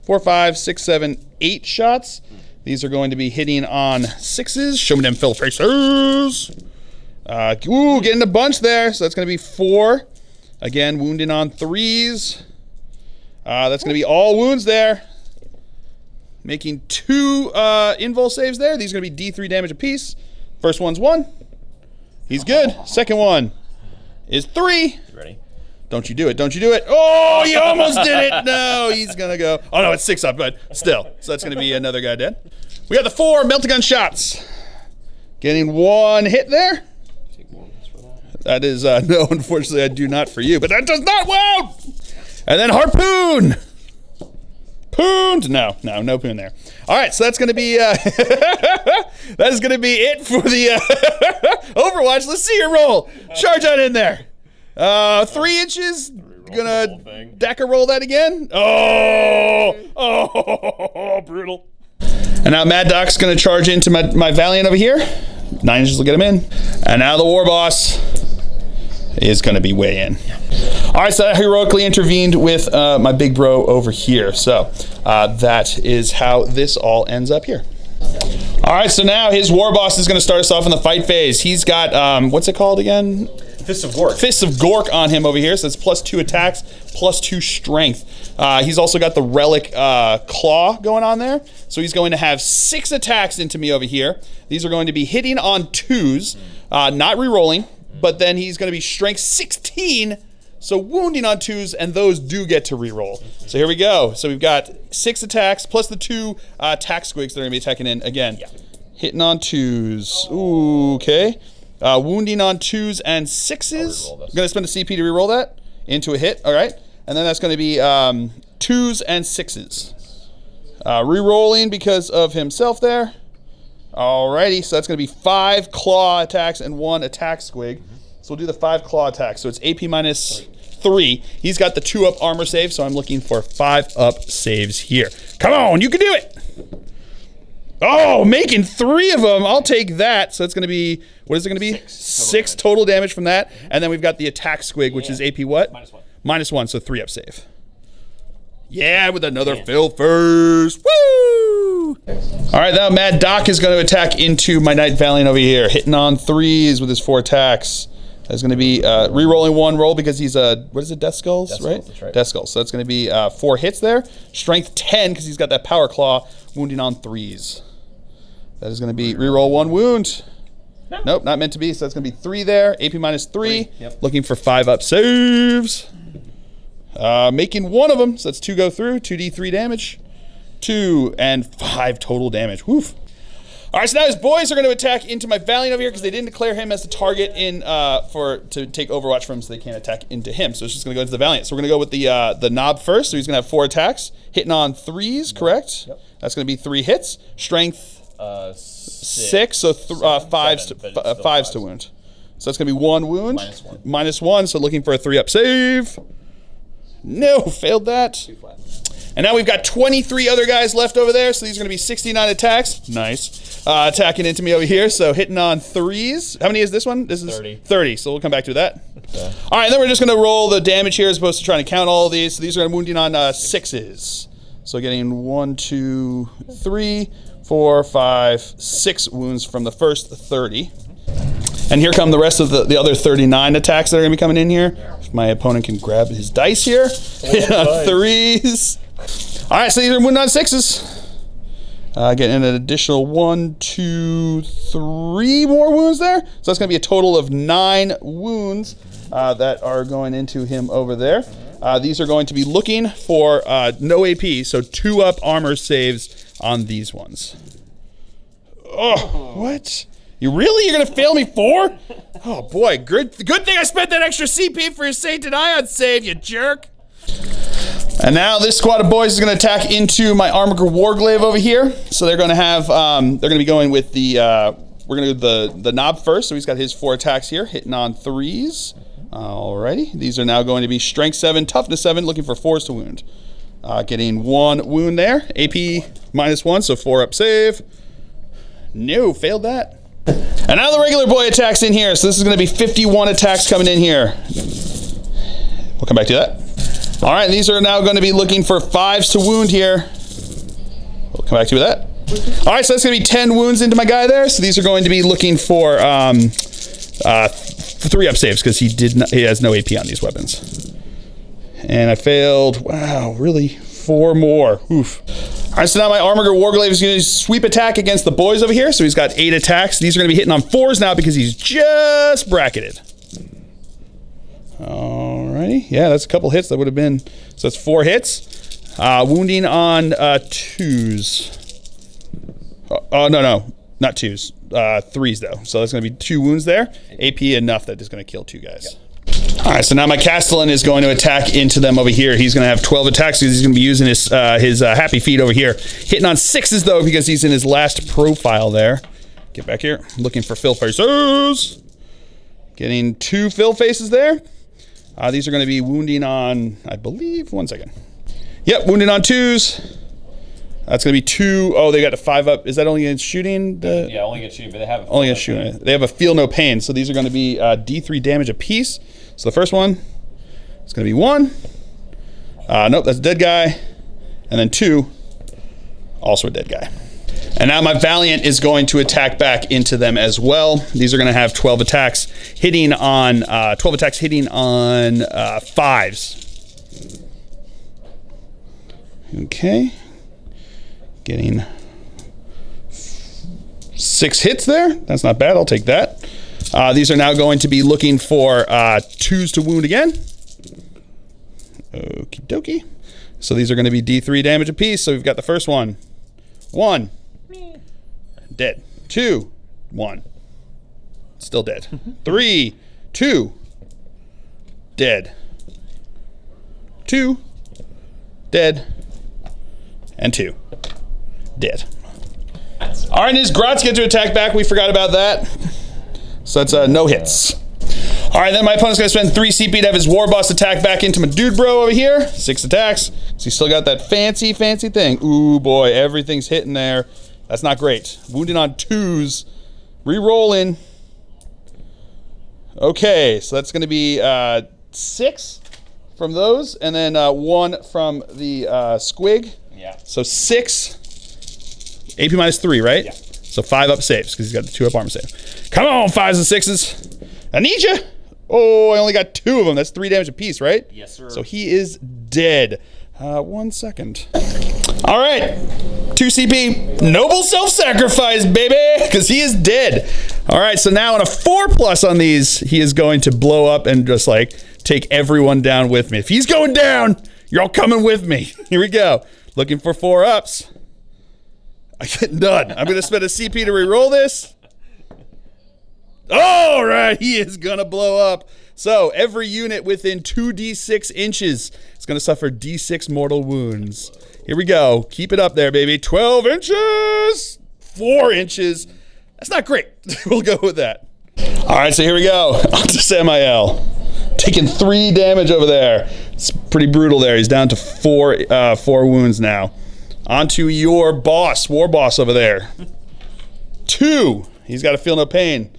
4, 5, 6, 7, 8 shots. These are going to be hitting on 6s. Show me them fill faces. Ooh, getting a bunch there. So that's going to be 4. Again, wounding on 3s. That's going to be all wounds there. Making 2 invul saves there. These are going to be D3 damage apiece. First one's 1. He's good. Second one is 3. Ready? Don't you do it. Don't you do it. Oh, you almost did it. No, he's going to go. Oh, no, it's 6 up, but still. So that's going to be another guy dead. We got the 4 meltagun shots. Getting 1 hit there. That is, no, unfortunately, I do not for you, but that does not wound. And then harpoon. pooned. No poon there. All right, so that's going to be that is going to be it for the Overwatch. Let's see your roll. Charge on in there. 3 inches. Gonna Decker roll that again. Oh, brutal. And now Mad Doc's gonna charge into my Valiant over here. 9 inches will get him in. And now the War Boss is gonna be way in. All right, so I heroically intervened with my big bro over here. So that is how this all ends up here. All right, so now his War Boss is gonna start us off in the fight phase. He's got, what's it called again? Fists of Gork. Fists of Gork on him over here, so it's +2 attacks, +2 strength. He's also got the relic claw going on there, so he's going to have 6 attacks into me over here. These are going to be hitting on 2s, not re-rolling, but then he's going to be strength 16, so wounding on 2s, and those do get to re-roll. So here we go. So we've got 6 attacks, plus the 2 attack squigs that are going to be attacking in again. Yeah. Hitting on 2s. Ooh, okay. Wounding on 2s and 6s. I'm going to spend a CP to reroll that into a hit. All right. And then that's going to be 2s and 6s. Rerolling because of himself there. Alrighty. So that's going to be 5 claw attacks and 1 attack squig. So we'll do the 5 claw attacks. So it's AP -3. He's got the 2-up armor save. So I'm looking for 5-up saves here. Come on. You can do it. Oh, making 3 of them. I'll take that. So it's going to be, what is it going to be? 6 total damage from that. And then we've got the attack squig, which is AP what? -1, so 3-up save. Yeah, with another fill first. Woo! All right, now Mad Doc is going to attack into my Knight Valiant over here, hitting on 3s with his 4 attacks. That's going to be re-rolling 1 roll because he's what is it, Death Skulls, right? That's right. Death Skulls. So that's going to be 4 hits there. Strength 10 because he's got that Power Claw, wounding on 3s. That is going to be re-roll 1 wound. Nope, not meant to be. So that's going to be 3 there. AP -3. Yep. Looking for 5-up saves. Making 1 of them. So that's 2 go through. 2d3 damage. 2 and 5 total damage. Woof. All right, so now his boys are going to attack into my Valiant over here because they didn't declare him as the target to take Overwatch from him, so they can't attack into him. So it's just going to go into the Valiant. So we're going to go with the knob first. So he's going to have 4 attacks, hitting on 3s, correct? Yep. That's going to be 3 hits. Strength 6, so 5s to wound. So that's going to be 1 wound. -1, so looking for a 3-up save. No, failed that. 2 flat. And now we've got 23 other guys left over there, so these are going to be 69 attacks. Nice. Attacking into me over here, so hitting on 3s. How many is this one? This is 30. 30, so we'll come back to that. Okay. All right, then we're just going to roll the damage here as opposed to trying to count all of these. So these are wounding on 6s. So getting 1, 2, 3, 4, 5, 6 wounds from the first 30. And here come the rest of the other 39 attacks that are going to be coming in here. If my opponent can grab his dice here. Hit on 3s. All right, so these are wounding on 6s. Getting an additional 1, 2, 3 more wounds there. So that's going to be a total of 9 wounds that are going into him over there. These are going to be looking for no AP, so 2-up armor saves on these ones. Oh, what? You're going to fail me 4? Oh boy, good thing I spent that extra CP for your Sainted Ion save, you jerk. And now this squad of boys is going to attack into my Armiger Warglaive over here. So they're going to have, they're going to be going with the, we're going to do the knob first. So he's got his 4 attacks here, hitting on 3s. Alrighty, these are now going to be strength 7, toughness 7, looking for 4s to wound. Getting 1 wound there, AP -1, so 4-up save. No, failed that. And now the regular boy attacks in here. So this is going to be 51 attacks coming in here. We'll come back to that. All right, these are now going to be looking for 5s to wound here. We'll come back to that. All right, so that's going to be 10 wounds into my guy there. So these are going to be looking for 3-up saves because he has no AP on these weapons. And I failed. Wow, really? 4 more. Oof. All right, so now my Armiger Warglaive is going to sweep attack against the boys over here. So he's got 8 attacks. These are going to be hitting on 4s now because he's just bracketed. Alrighty. Yeah, that's a couple hits. That would have been, so that's 4 hits. Wounding on 2s. Oh, no, not 2s. 3s though. So that's going to be 2 wounds there. AP enough that is going to kill 2 guys. Yep. All right, so now my Castellan is going to attack into them over here. He's going to have 12 attacks because he's going to be using his happy feet over here. Hitting on 6s, though, because he's in his last profile there. Get back here. Looking for fill faces. Getting 2 fill faces there. These are going to be wounding on, I believe, 1 second. Yep, wounding on 2s. That's going to be 2. Oh, they got a 5 up. Is that only against shooting? Yeah, only against shooting, but they have only against shooting. They have a feel no pain. So these are going to be D3 damage apiece. So the first one is going to be 1. Nope, that's a dead guy. And then 2, also a dead guy. And now my Valiant is going to attack back into them as well. These are going to have 12 attacks hitting on 5s. Okay. Getting 6 hits there. That's not bad. I'll take that. These are now going to be looking for 2s to wound again. Okie dokie. So these are going to be D3 damage apiece. So we've got the first one. 1. Dead. 2. 1. Still dead. 3. 2. Dead. 2. Dead. And 2. Dead. All right, and his Grots get to attack back. We forgot about that. So that's no hits. All right, then my opponent's going to spend 3 CP to have his War Boss attack back into my dude bro over here. 6 attacks. So he's still got that fancy thing. Ooh, boy, everything's hitting there. That's not great. Wounded on 2s. Re-rolling. Okay, so that's going to be 6 from those, and then 1 from the squig. Yeah. So 6. AP minus 3, right? Yeah. So 5 up saves, because he's got the 2 up armor save. Come on, 5s and 6s. I need you. Oh, I only got 2 of them. That's 3 damage apiece, right? Yes, sir. So he is dead. 1 second. All right. 2 CP. Noble self-sacrifice, baby, because he is dead. All right, so now on a 4+ on these, he is going to blow up and just, like, take everyone down with me. If he's going down, you're all coming with me. Here we go. Looking for 4 ups. I get none. I'm going to spend a CP to re-roll this. All right, he is going to blow up. So every unit within 2d6 inches is going to suffer d6 mortal wounds. Here we go. Keep it up there, baby. 12 inches. 4 inches. That's not great. We'll go with that. All right, so here we go. On to Samael. Taking 3 damage over there. It's pretty brutal there. He's down to 4 wounds now. Onto your boss, War Boss over there. 2. He's got to feel no pain.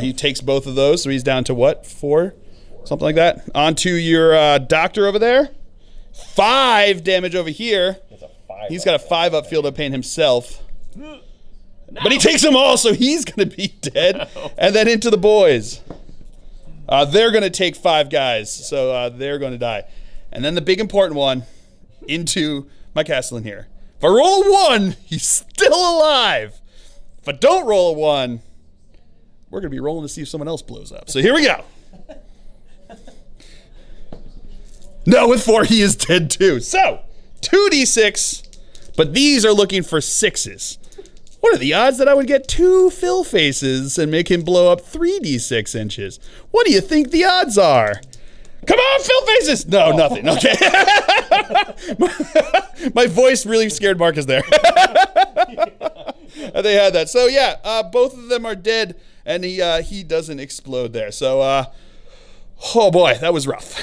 He takes both of those, so he's down to what? 4? Something like that. Onto your doctor over there. 5 damage over here. He's got a 5 up field of pain himself. No. But he takes them all, so he's going to be dead. No. And then into the boys. They're going to take 5 guys, so they're going to die. And then the big important one, into my Castellan here. If I roll a 1, he's still alive. If I don't roll a 1, we're going to be rolling to see if someone else blows up. So here we go. No, with 4, he is dead too. So, 2d6, but these are looking for 6s. What are the odds that I would get 2 fill faces and make him blow up 3d6 inches? What do you think the odds are? Come on, fill faces! No, nothing. Okay. My voice really scared Marcus there. They had that. So yeah, both of them are dead, and he doesn't explode there. So, oh boy, that was rough.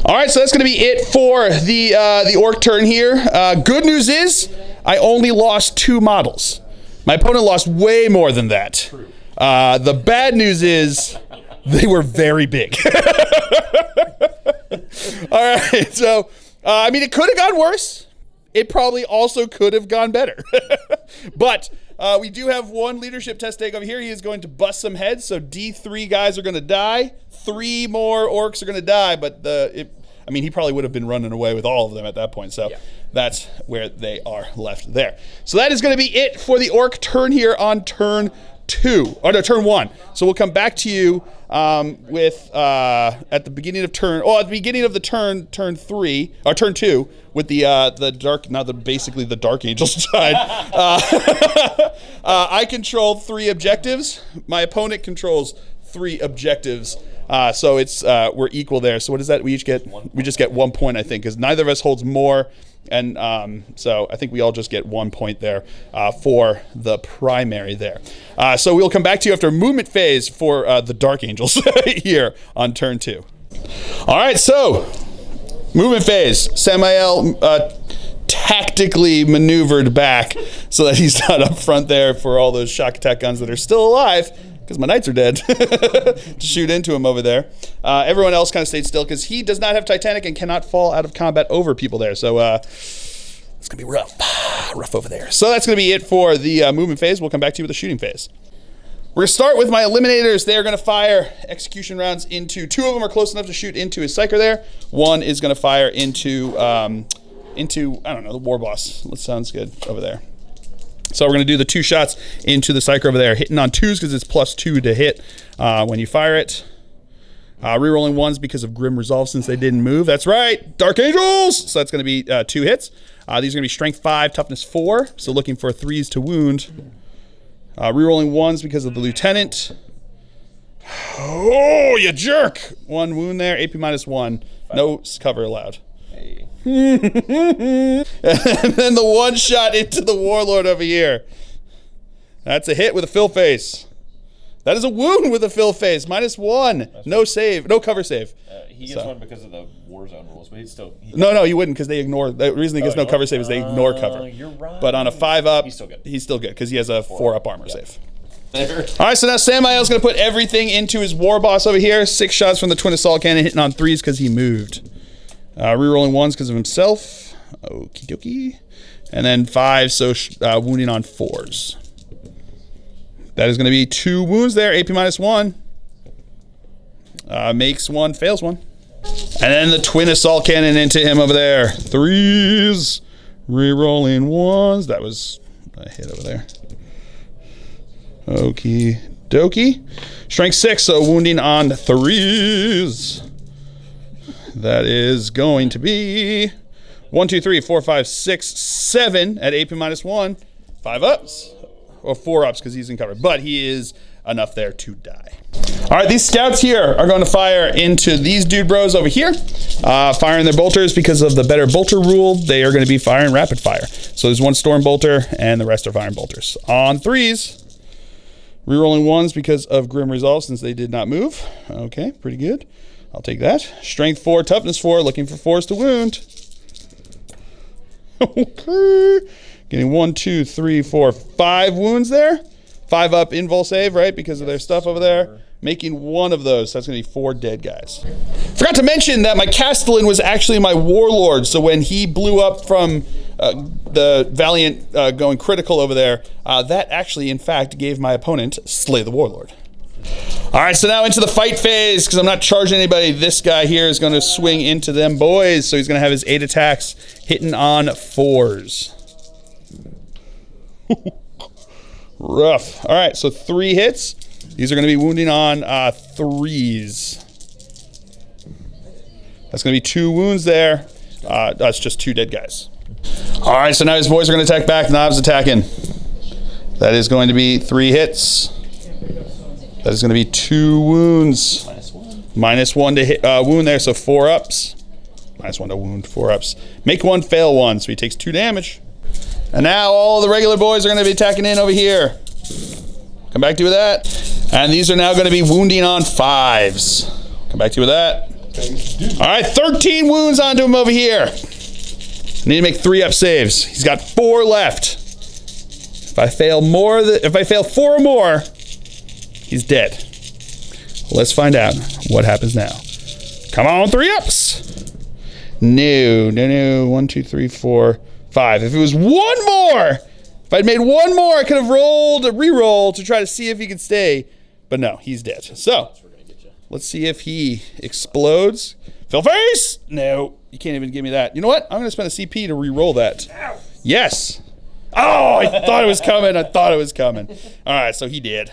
All right, so that's going to be it for the orc turn here. Good news is I only lost 2 models. My opponent lost way more than that. The bad news is they were very big. All right, so I mean, it could have gone worse. It probably also could have gone better. But we do have 1 leadership test take over here. He is going to bust some heads, so D3 guys are going to die. 3 more orcs are going to die, but I mean, he probably would have been running away with all of them at that point, so yeah. That's where they are left there. So that is going to be it for the orc turn here on turn 2, or no, turn 1. So we'll come back to you with at the beginning of turn, at the beginning of the turn 3 or turn 2 with the dark, basically the Dark Angels side. I control 3 objectives. My opponent controls 3 objectives. So it's we're equal there. So what is that? We each get we just get 1 point, I think, because neither of us holds more. And so I think we all just get 1 point there for the primary there. So we'll come back to you after movement phase for the Dark Angels here on turn 2. All right, so movement phase. Samael tactically maneuvered back so that he's not up front there for all those shock attack guns that are still alive, because my knights are dead, to shoot into him over there. Everyone else kind of stayed still because he does not have Titanic and cannot fall out of combat over people there. So it's going to be rough over there. So that's going to be it for the movement phase. We'll come back to you with the shooting phase. We're going to start with my eliminators. They're going to fire execution rounds into, 2 of them are close enough to shoot into his psyker there. 1 is going to fire into, I don't know, the war boss. That sounds good over there. So we're going to do the 2 shots into the psyker over there, hitting on 2s because it's +2 to hit when you fire it. Rerolling 1s because of Grim Resolve since they didn't move. That's right, Dark Angels! So that's going to be 2 hits. These are going to be Strength 5, Toughness 4, so looking for 3s to wound. Rerolling 1s because of the Lieutenant. Oh, you jerk! 1 wound there, AP -1. No cover allowed. Hey. And then the 1 shot into the Warlord over here. That's a hit with a fill face. That is a wound with a fill face. -1. No save. No cover save. He gets 1 because of the Warzone rules, but he'd still... No, you wouldn't, because they ignore... The reason he gets no cover save is they ignore cover. You're right. But on a 5-up, he's still good, because he has a 4-up armor save. All right, so now Samael's going to put everything into his war boss over here. 6 shots from the twin assault cannon, hitting on 3s because he moved. Rerolling 1s because of himself. Okie dokie. And then 5, so wounding on 4s. That is going to be 2 wounds there. AP -1. Makes 1, fails 1. And then the twin assault cannon into him over there. 3s. Rerolling 1s. That was a hit over there. Okie dokie. Strength 6, so wounding on 3s. That is going to be 1, 2, 3, 4, 5, 6, 7 at AP -1. 5 ups. Or 4 ups because he's in cover. But he is enough there to die. All right, these scouts here are going to fire into these dude bros over here. Firing their bolters because of the better bolter rule. They are going to be firing rapid fire. So there's 1 storm bolter and the rest are firing bolters. On 3s. Rerolling 1s because of Grim Resolve since they did not move. Okay, pretty good. I'll take that. Strength 4, Toughness 4, looking for 4s to wound. Okay. Getting 1, 2, 3, 4, 5 wounds there. 5 up invul save, right? Because of their stuff over there. Making 1 of those. So that's going to be 4 dead guys. Forgot to mention that my Castellan was actually my Warlord. So when he blew up from the Valiant going critical over there, that actually, in fact, gave my opponent Slay the Warlord. All right, so now into the fight phase, because I'm not charging anybody. This guy here is going to swing into them boys. So he's going to have his 8 attacks hitting on 4s. Rough. All right, so 3 hits. These are going to be wounding on 3s. That's going to be 2 wounds there. That's just 2 dead guys. All right, so now his boys are going to attack back. Knobs attacking. That is going to be 3 hits. That is going to be 2 wounds. -1 to hit wound there, so 4 ups. -1 to wound, 4 ups. Make 1, fail 1, so he takes 2 damage. And now all the regular boys are going to be attacking in over here. Come back to you with that. And these are now going to be wounding on 5s. Come back to you with that. All right, 13 wounds onto him over here. I need to make 3 up saves. He's got 4 left. If I fail 4 or more, he's dead. Let's find out what happens now. Come on, 3 ups. No. 1, 2, 3, 4, 5. If it was 1 more, if I'd made 1 more, I could have rolled a reroll to try to see if he could stay. But no, he's dead. So, let's see if he explodes. Fill face! No, you can't even give me that. You know what? I'm going to spend a CP to re-roll that. Yes. Oh, I thought it was coming. All right, so he did.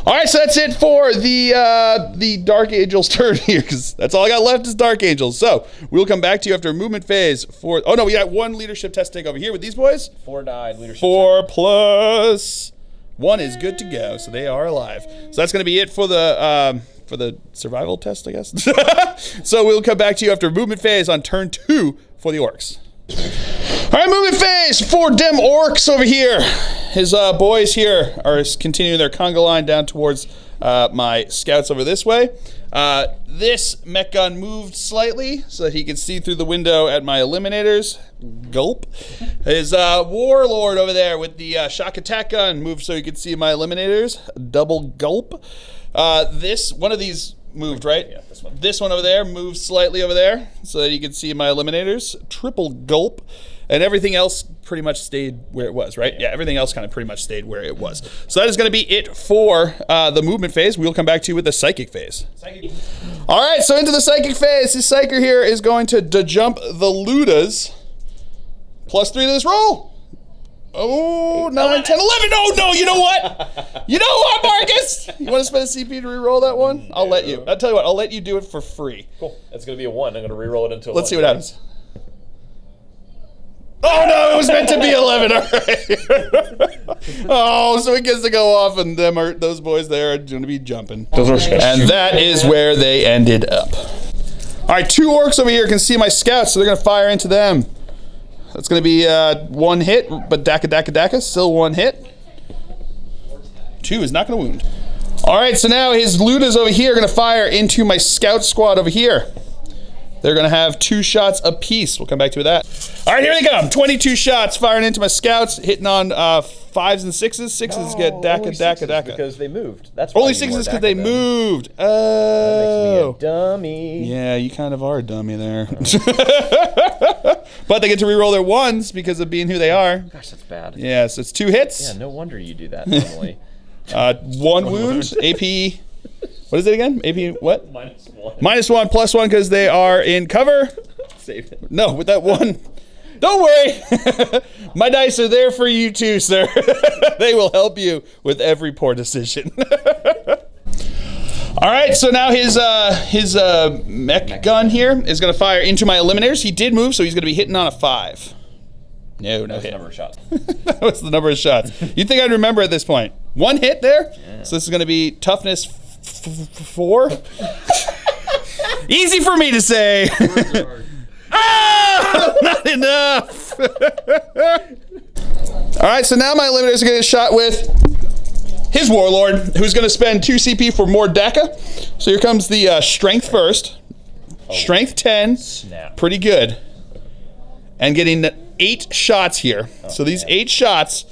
All right, so that's it for the Dark Angels turn here, because that's all I got left is Dark Angels. So we'll come back to you after a movement phase. Oh, no, we got 1 leadership test take over here with these boys. 4 died. Leadership 4 plus 1 is good to go, so they are alive. So that's going to be it for the for the survival test, I guess. So we'll come back to you after movement phase on turn 2 for the Orks. All right, movement phase for dem Orks over here. His boys here are continuing their conga line down towards my scouts over this way. This mech gun moved slightly so that he could see through the window at my eliminators. Gulp. His warlord over there with the shock attack gun moved so he could see my eliminators. Double gulp. One of these moved, right? Yeah, this one. This one over there moved slightly over there so that you can see my eliminators. Triple gulp. And everything else pretty much stayed where it was, right? Yeah, everything else kind of pretty much stayed where it was. So that is going to be it for the movement phase. We'll come back to you with the psychic phase. All right, so into the psychic phase. This psyker here is going to jump the Ludas. +3 to this roll. Oh, 9, 10, 11. Oh, no, you know what? You know what, Marcus? You want to spend a CP to re-roll that one? I'll let you. I'll tell you what, I'll let you do it for free. Cool. It's going to be a 1. I'm going to re-roll it into a 1. Let's see what happens. Oh no, it was meant to be 11. All right. Oh, so it gets to go off, and those boys there are going to be jumping. Those are sketchy. And that is where they ended up. All right, 2 Orks over here can see my scouts, so they're going to fire into them. That's going to be 1 hit, but daka, still 1 hit. 2 is not going to wound. All right, so now his Ludas over here are going to fire into my scout squad over here. They're going to have 2 shots apiece. We'll come back to that. All right, here they come. 22 shots firing into my scouts, hitting on 5s and 6s. 6s get daka. Because they moved. That's only 6s because they moved. Oh. That makes me a dummy. Yeah, you kind of are a dummy there. But they get to reroll their 1s because of being who they are. Gosh, that's bad. Yeah, so it's 2 hits. Yeah, no wonder you do that normally. 1 wound. AP. What is it again? AP what? -1. -1, +1 because they are in cover. Save it. No, with that 1. Don't worry. My dice are there for you too, sir. They will help you with every poor decision. All right, so now his mech gun here is going to fire into my eliminators. He did move, so he's going to be hitting on a 5. No hit. The number of shots. That was the number of shots. You'd think I'd remember at this point. 1 hit there. Yeah. So this is going to be toughness 4. Easy for me to say. Ah, not enough. All right, so now my eliminators are going to get shot with his warlord, who's going to spend 2 CP for more daka. So here comes the strength first. Strength 10. Snap. Pretty good. And getting 8 shots here. So these 8 shots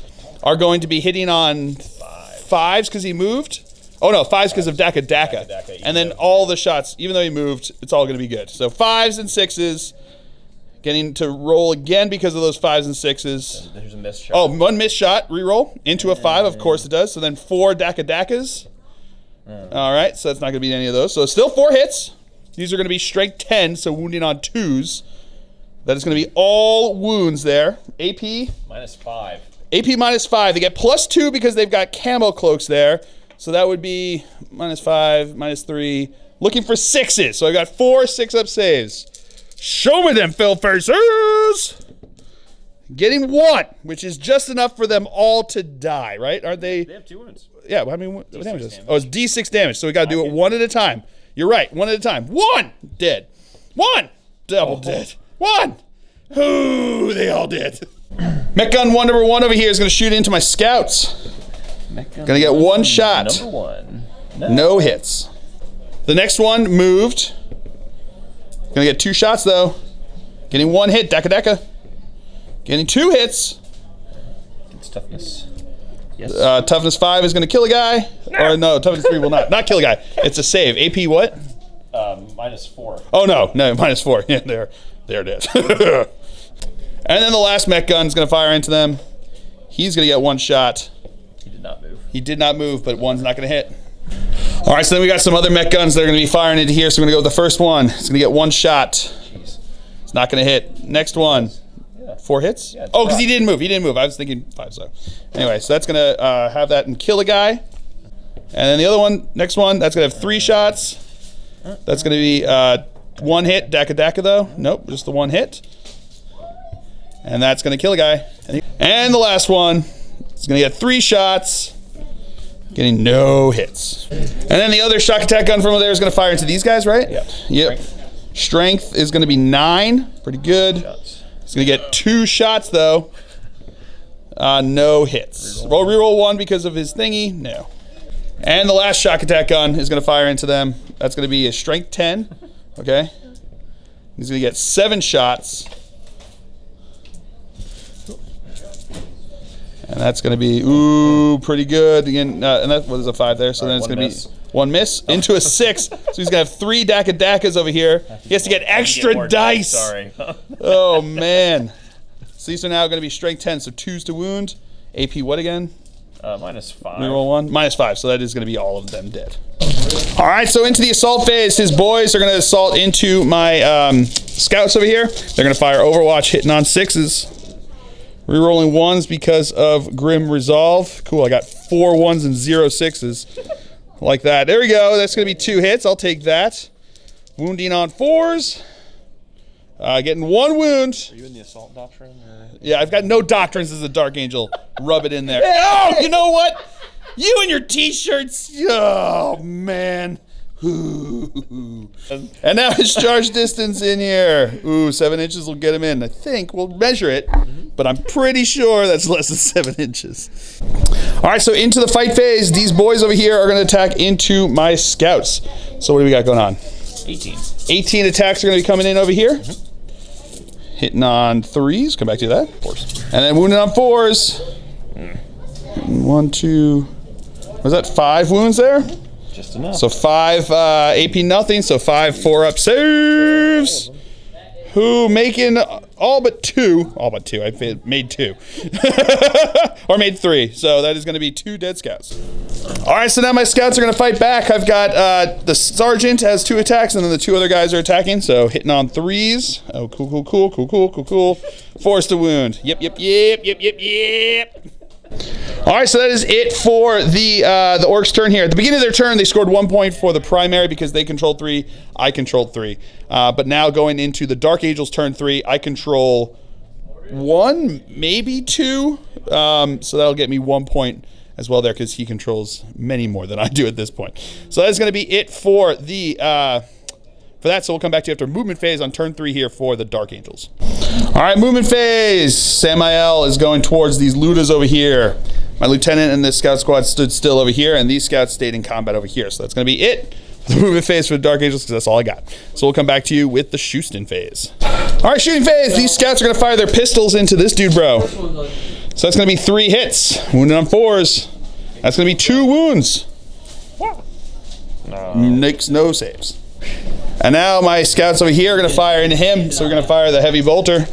are going to be hitting on 5s because he moved. Oh no, 5s because of daka. And then all the shots, even though he moved, it's all going to be good. So 5s and 6s. Getting to roll again because of those 5s and 6s. There's a missed shot. Oh, 1 missed shot, reroll into a 5, of course it does. So then 4 dakas. All right, so that's not going to be any of those. So still 4 hits. These are going to be strength 10, so wounding on 2s. That is going to be all wounds there. AP. -5. AP -5. They get +2 because they've got camo cloaks there. So that would be -5, -3. Looking for 6s. So I got 4 6-up saves. Show me them, Phil Facers! Getting 1, which is just enough for them all to die, right? Aren't they? They have 2 wounds. Yeah, I mean, what damage is? Oh, it's D6 damage, so we gotta do it 1 at a time. You're right, 1 at a time. 1! Dead. 1! Double dead. 1! Ooh, they all did. Mech gun number 1 over here is gonna shoot into my scouts. Gonna get 1 shot. Number 1. No hits. The next one moved. Gonna get 2 shots though. Getting 1 hit, daka. Getting 2 hits. It's toughness. Yes. Toughness 5 is gonna kill a guy. Or no, toughness 3 will not kill a guy. It's a save. AP what? -4. Oh no, -4. Yeah, they're dead. And then the last mech gun is gonna fire into them. He's gonna get 1 shot. He did not move. He did not move, but 1's not gonna hit. All right, so then we got some other mech guns that are going to be firing into here. So we're going to go with the first one. It's going to get 1 shot. Jeez. It's not going to hit. Next one. Yeah. 4 hits? Yeah, oh, because he didn't move. I was thinking 5, so. Anyway, so that's going to have that and kill a guy. And then the other one, next one, that's going to have 3 shots. That's going to be 1 hit. Daka though. Nope, just the 1 hit. And that's going to kill a guy. And the last one, it's going to get 3 shots. Getting no hits. And then the other shock attack gun from over there is going to fire into these guys, right? Yep. Strength is going to be 9. Pretty good. Shots. It's going to get 2 shots, though. No hits. Reroll 1 because of his thingy. No. And the last shock attack gun is going to fire into them. That's going to be a strength 10. Okay. He's going to get 7 shots. And that's going to be, ooh, pretty good. Again, and that was a 5 there. So then it's going to be 1 miss into a 6. So he's going to have 3 Dakas over here. He has to get extra dice. Sorry. Oh, man. So these are now going to be strength 10. So 2s to wound. AP what again? -5. Reroll 1. -5. So that is going to be all of them dead. All right. So into the assault phase, his boys are going to assault into my scouts over here. They're going to fire Overwatch, hitting on 6s. Rerolling 1s because of Grim Resolve. Cool, I got 4 1s and 0 6s. Like that. There we go. That's going to be 2 hits. I'll take that. Wounding on 4s. Getting 1 wound. Are you in the assault doctrine? Or? Yeah, I've got no doctrines as a Dark Angel. Rub it in there. Oh, you know what? You and your t-shirts. Oh, man. And now his charge distance in here. Ooh, 7 inches will get him in. I think we'll measure it, but I'm pretty sure that's less than 7 inches. All right, so into the fight phase. These boys over here are going to attack into my scouts. So what do we got going on? 18. 18 attacks are going to be coming in over here. Hitting on 3s. Come back to that. 4s. And then wounding on 4s. 1, 2. Was that 5 wounds there? Just enough. So 5 AP nothing, so 5 4-up saves. Who making all but 2. All but 2. I made 2. Or made 3. So that is going to be 2 dead scouts. All right, so now my scouts are going to fight back. I've got the sergeant has 2 attacks, and then the 2 other guys are attacking. So hitting on 3s. Oh, cool. 4s to wound. Yep. All right, so that is it for the Orks' turn here. At the beginning of their turn, they scored 1 point for the primary because they controlled 3, I controlled 3. But now going into the Dark Angel's turn 3, I control 1, maybe 2. So that'll get me 1 point as well there because he controls many more than I do at this point. So that's going to be it for the for that. So we'll come back to you after movement phase on turn 3 here for the Dark Angels. All right, movement phase. Samael is going towards these Ludas over here. My lieutenant and this scout squad stood still over here, and these scouts stayed in combat over here. So that's going to be it for the movement phase for the Dark Angels, because that's all I got. So we'll come back to you with the shooting phase. All right, shooting phase. These scouts are going to fire their pistols into this dude, bro. So that's going to be 3 hits. Wounded on 4s. That's going to be 2 wounds. Makes no saves. And now my scouts over here are going to fire into him. So we're going to fire the heavy bolter.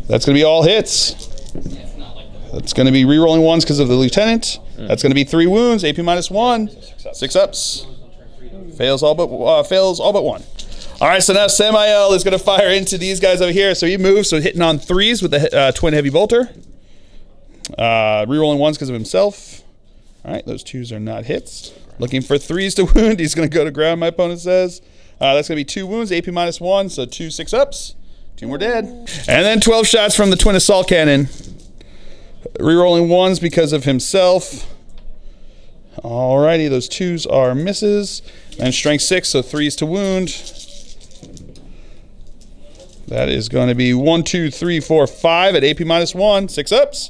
That's going to be all hits. That's going to be re-rolling 1s because of the lieutenant. That's going to be 3 wounds, AP -1, 6 ups. Fails all but 1. All right, so now Samael is going to fire into these guys over here. So he moves, so hitting on 3s with the twin heavy bolter. Re-rolling 1s because of himself. All right, those 2s are not hits. Looking for 3s to wound. He's going to go to ground, my opponent says. That's going to be 2 wounds, AP -1, so 2 6 ups. 2 more dead. And then 12 shots from the twin assault cannon. Rerolling 1s because of himself. Alrighty, those 2s are misses. And strength 6, so 3s to wound. That is going to be 1, 2, 3, 4, 5 at AP -1. 6 ups.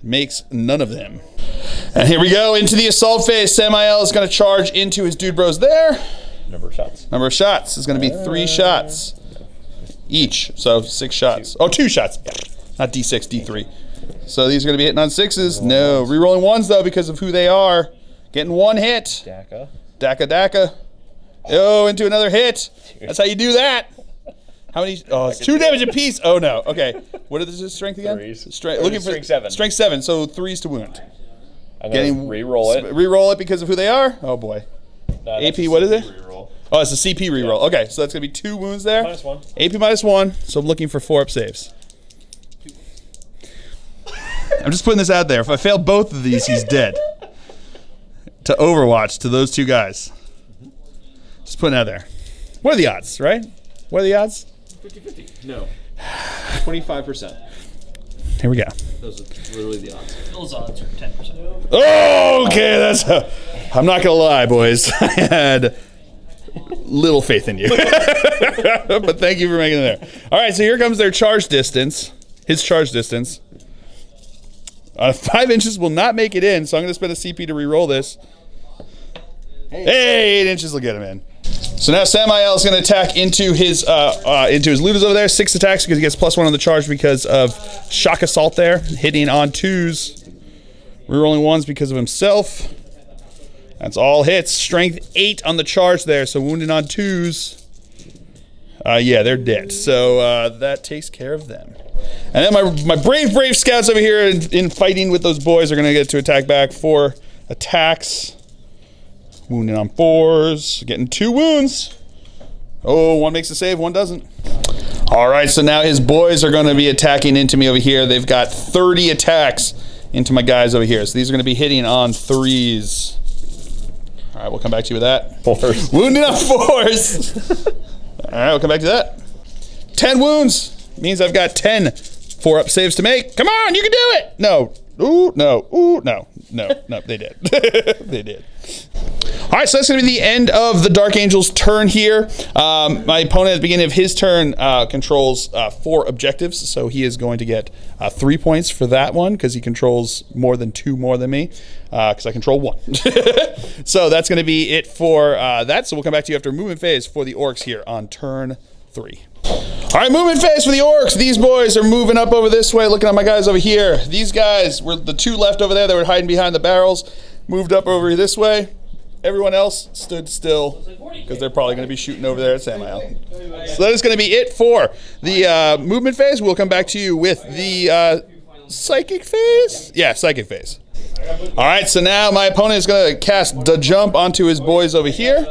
Makes none of them. And here we go into the assault phase. Samael is going to charge into his dude bros there. Number of shots. Number of shots is going to be 3 shots each. So 6 shots. Oh, 2 shots. Yeah. Not D6, D3. So these are going to be hitting on 6s. No. Rerolling 1s, though, because of who they are. Getting 1 hit. Daka. Oh, into another hit. That's how you do that. How many? Oh, it's 2 damage apiece. Oh, no. Okay. What is his strength again? 3s. Looking for strength 7. Strength 7, so 3s to wound. I'm going to re-roll it. Re-roll it because of who they are? Oh, boy. AP, what is it? Re-roll. Oh, it's a CP reroll. Okay, so that's going to be 2 wounds there. -1. AP -1, so I'm looking for 4 up saves. I'm just putting this out there. If I fail both of these, he's dead. To Overwatch, to those 2 guys. Just putting it out there. What are the odds, right? What are the odds? 50-50. No. 25%. Here we go. Those are literally the odds. Those odds are 10%. Oh, okay. I'm not gonna lie, boys. I had little faith in you, but thank you for making it there. All right, so here comes their charge distance. His charge distance. 5 inches will not make it in, so I'm gonna spend a CP to re-roll this. Hey, 8 inches will get him in. So now Samael is going to attack into his looters over there. 6 attacks because he gets +1 on the charge because of shock assault there, hitting on 2s, rerolling 1s because of himself. That's all hits. Strength 8 on the charge there, so wounded on 2s. Yeah, they're dead. So that takes care of them. And then my brave scouts over here in fighting with those boys are going to get to attack back. 4 attacks. Wounded on 4s, getting 2 wounds. Oh, 1 makes a save, 1 doesn't. All right, so now his boys are going to be attacking into me over here. They've got 30 attacks into my guys over here. So these are going to be hitting on 3s. All right, we'll come back to you with that. 4s. Wounded on 4s. All right, we'll come back to that. 10 wounds means I've got 10 4-up saves to make. Come on, you can do it. No. Ooh, no. Ooh, no. No, they did. They did. All right, so that's going to be the end of the Dark Angel's turn here. My opponent at the beginning of his turn controls 4 objectives, so he is going to get 3 points for that one because he controls more than 2 more than me because I control 1. So that's going to be it for that. So we'll come back to you after movement phase for the Orks here on turn 3. All right, movement phase for the Orks. These boys are moving up over this way, looking at my guys over here. These guys were the 2 left over there that were hiding behind the barrels, moved up over this way. Everyone else stood still because they're probably going to be shooting over there at Samael. So that is going to be it for the movement phase. We'll come back to you with the psychic phase. Yeah, psychic phase. All right, so now my opponent is going to cast the jump onto his boys over here.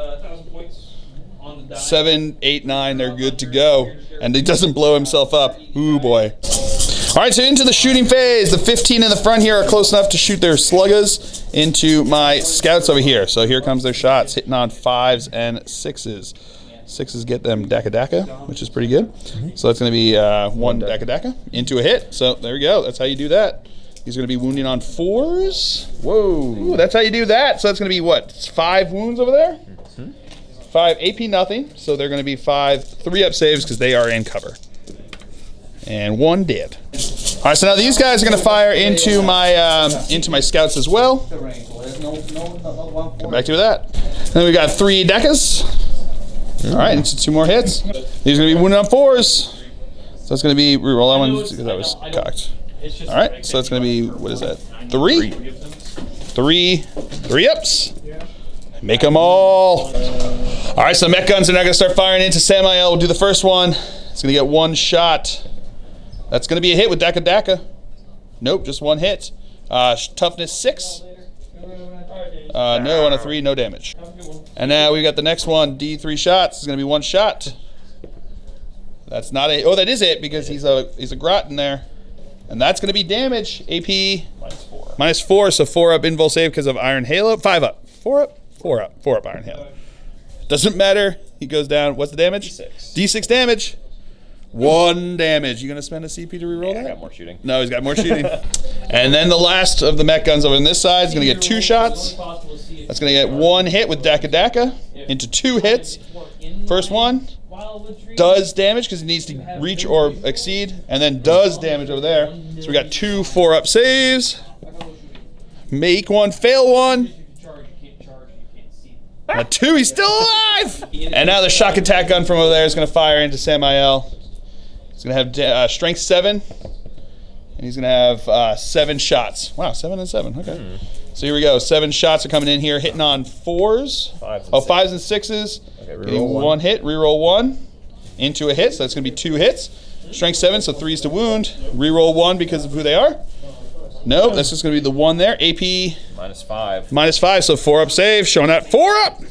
7, 8, 9, they're good to go. And he doesn't blow himself up. Ooh, boy. All right, so into the shooting phase. The 15 in the front here are close enough to shoot their sluggers into my scouts over here. So here comes their shots, hitting on 5s and 6s. 6s get them daka, which is pretty good. So that's going to be 1 daka into a hit. So there we go. That's how you do that. He's going to be wounding on 4s. Whoa. Ooh, that's how you do that. So that's going to be, what, 5 wounds over there? 5 AP nothing, so they're going to be 5 3-up saves because they are in cover. And 1 dead. All right, so now these guys are going to fire into my scouts as well. Come back to that. And then we got 3 dekas. All right, into 2 more hits. These are going to be wounded on 4s. So it's going to be reroll that one because that was cocked. All right, so it's going to be, what is that? 3 3-ups. Make them all. All right, so mech guns are now going to start firing into Samael. We'll do the first one. It's going to get 1 shot. That's going to be a hit with daka. Nope, just 1 hit. Toughness 6. No, on a 3, no damage. And now we got the next one, D3 shots. It's going to be 1 shot. That's not a, oh, that is it because he's a grot in there. And that's going to be damage. AP -4, so 4-up invul save because of Iron Halo. 5-up. 4-up. 4-up Iron Halo. Doesn't matter. He goes down. What's the damage? D6 damage. 1 damage. You going to spend a CP to reroll that? I got more shooting. No, he's got more shooting. And then the last of the mech guns over on this side is going to get 2 shots. That's going to get 1 hit with daka into 2 hits. First one does damage because he needs to reach or exceed, and then does damage over there. So we got 2 4-up saves. Make 1, fail 1. 2, he's still alive! And now the shock attack gun from over there is going to fire into Samael. He's going to have strength 7, and he's going to have 7 shots. Wow, 7 and 7, okay. So here we go, 7 shots are coming in here, hitting on 4s. 5s and 6s. Okay, getting 1 hit, reroll 1 into a hit, so that's going to be 2 hits. Strength 7, so 3s to wound. Reroll 1 because of who they are. Nope, that's just going to be the 1 there. AP -5, so 4-up save, showing that 4-up.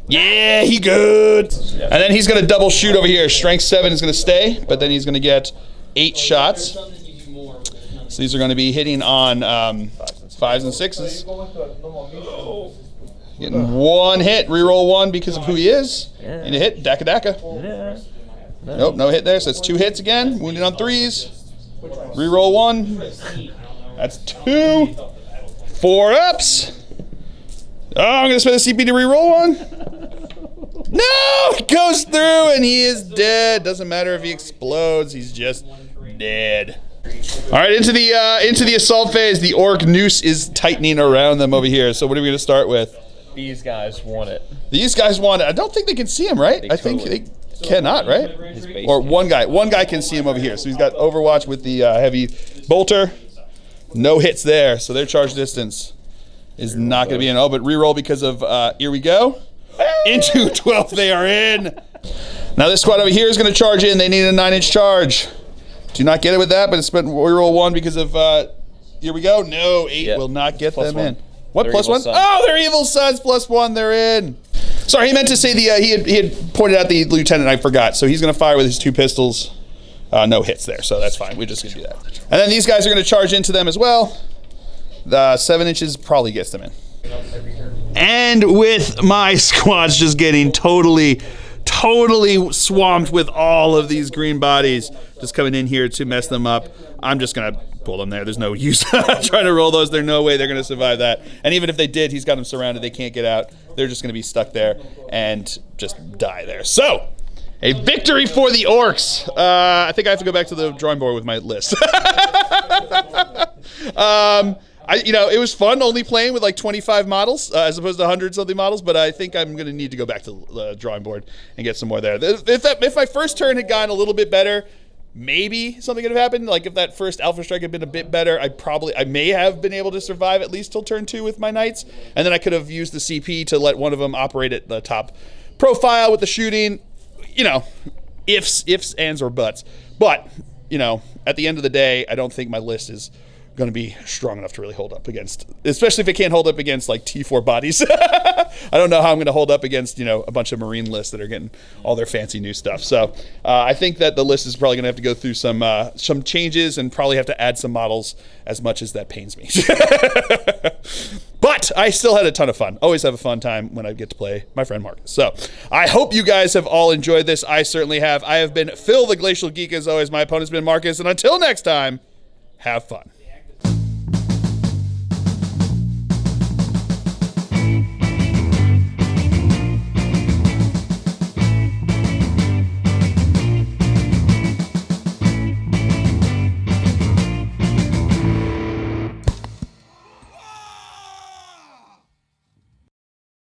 Yeah, he good. And then he's going to double shoot over here. Strength 7 is going to stay, but then he's going to get 8 shots. So these are going to be hitting on 5s and 6s. Getting 1 hit, reroll 1 because of who he is. And a hit, daka. Nope, no hit there, so it's 2 hits again. Wounded on 3s. Reroll 1. That's 2. 4 ups. Oh, I'm going to spend a CP to reroll 1. No! It goes through and he is dead. Doesn't matter if he explodes. He's just dead. All right, into the assault phase. The orc noose is tightening around them over here. So what are we going to start with? These guys want it. These guys want it. I don't think they can see him, right? I think they cannot, right? Or one guy can see him over here. So he's got Overwatch with the heavy bolter. No hits there, so their charge distance is not going to be an but reroll because of here we go. Into 12 they are in. Now this squad over here is going to charge in. They need a 9-inch charge. Do not get it with that, but it's been reroll 1 because of here we go. No, 8 will not get them in. What, plus 1? Oh, they're evil sons, plus 1, they're in. Sorry, he meant to say he had pointed out the lieutenant, I forgot. So he's going to fire with his 2 pistols. No hits there, so that's fine. We're just going to do that. And then these guys are going to charge into them as well. The 7 inches probably gets them in. And with my squads just getting totally swamped with all of these green bodies just coming in here to mess them up, I'm just going to pull them there. There's no use trying to roll those. There's no way they're going to survive that. And even if they did, he's got them surrounded. They can't get out. They're just going to be stuck there and just die there. So, a victory for the orcs. I think I have to go back to the drawing board with my list. It was fun only playing with like 25 models as opposed to 100-something models, but I think I'm going to need to go back to the drawing board and get some more there. If my first turn had gone a little bit better, maybe something could have happened. Like if that first Alpha Strike had been a bit better, I may have been able to survive at least till turn 2 with my Knights, and then I could have used the CP to let one of them operate at the top profile with the shooting. Ifs, ands, or buts. But, at the end of the day, I don't think my list is going to be strong enough to really hold up against, especially if it can't hold up against like T4 bodies. I don't know how I'm going to hold up against, a bunch of Marine lists that are getting all their fancy new stuff. So I think that the list is probably going to have to go through some changes and probably have to add some models, as much as that pains me. But I still had a ton of fun. Always have a fun time when I get to play my friend Marcus. So I hope you guys have all enjoyed this. I certainly have. I have been Phil, the Glacial Geek, as always. My opponent's been Marcus. And until next time, have fun.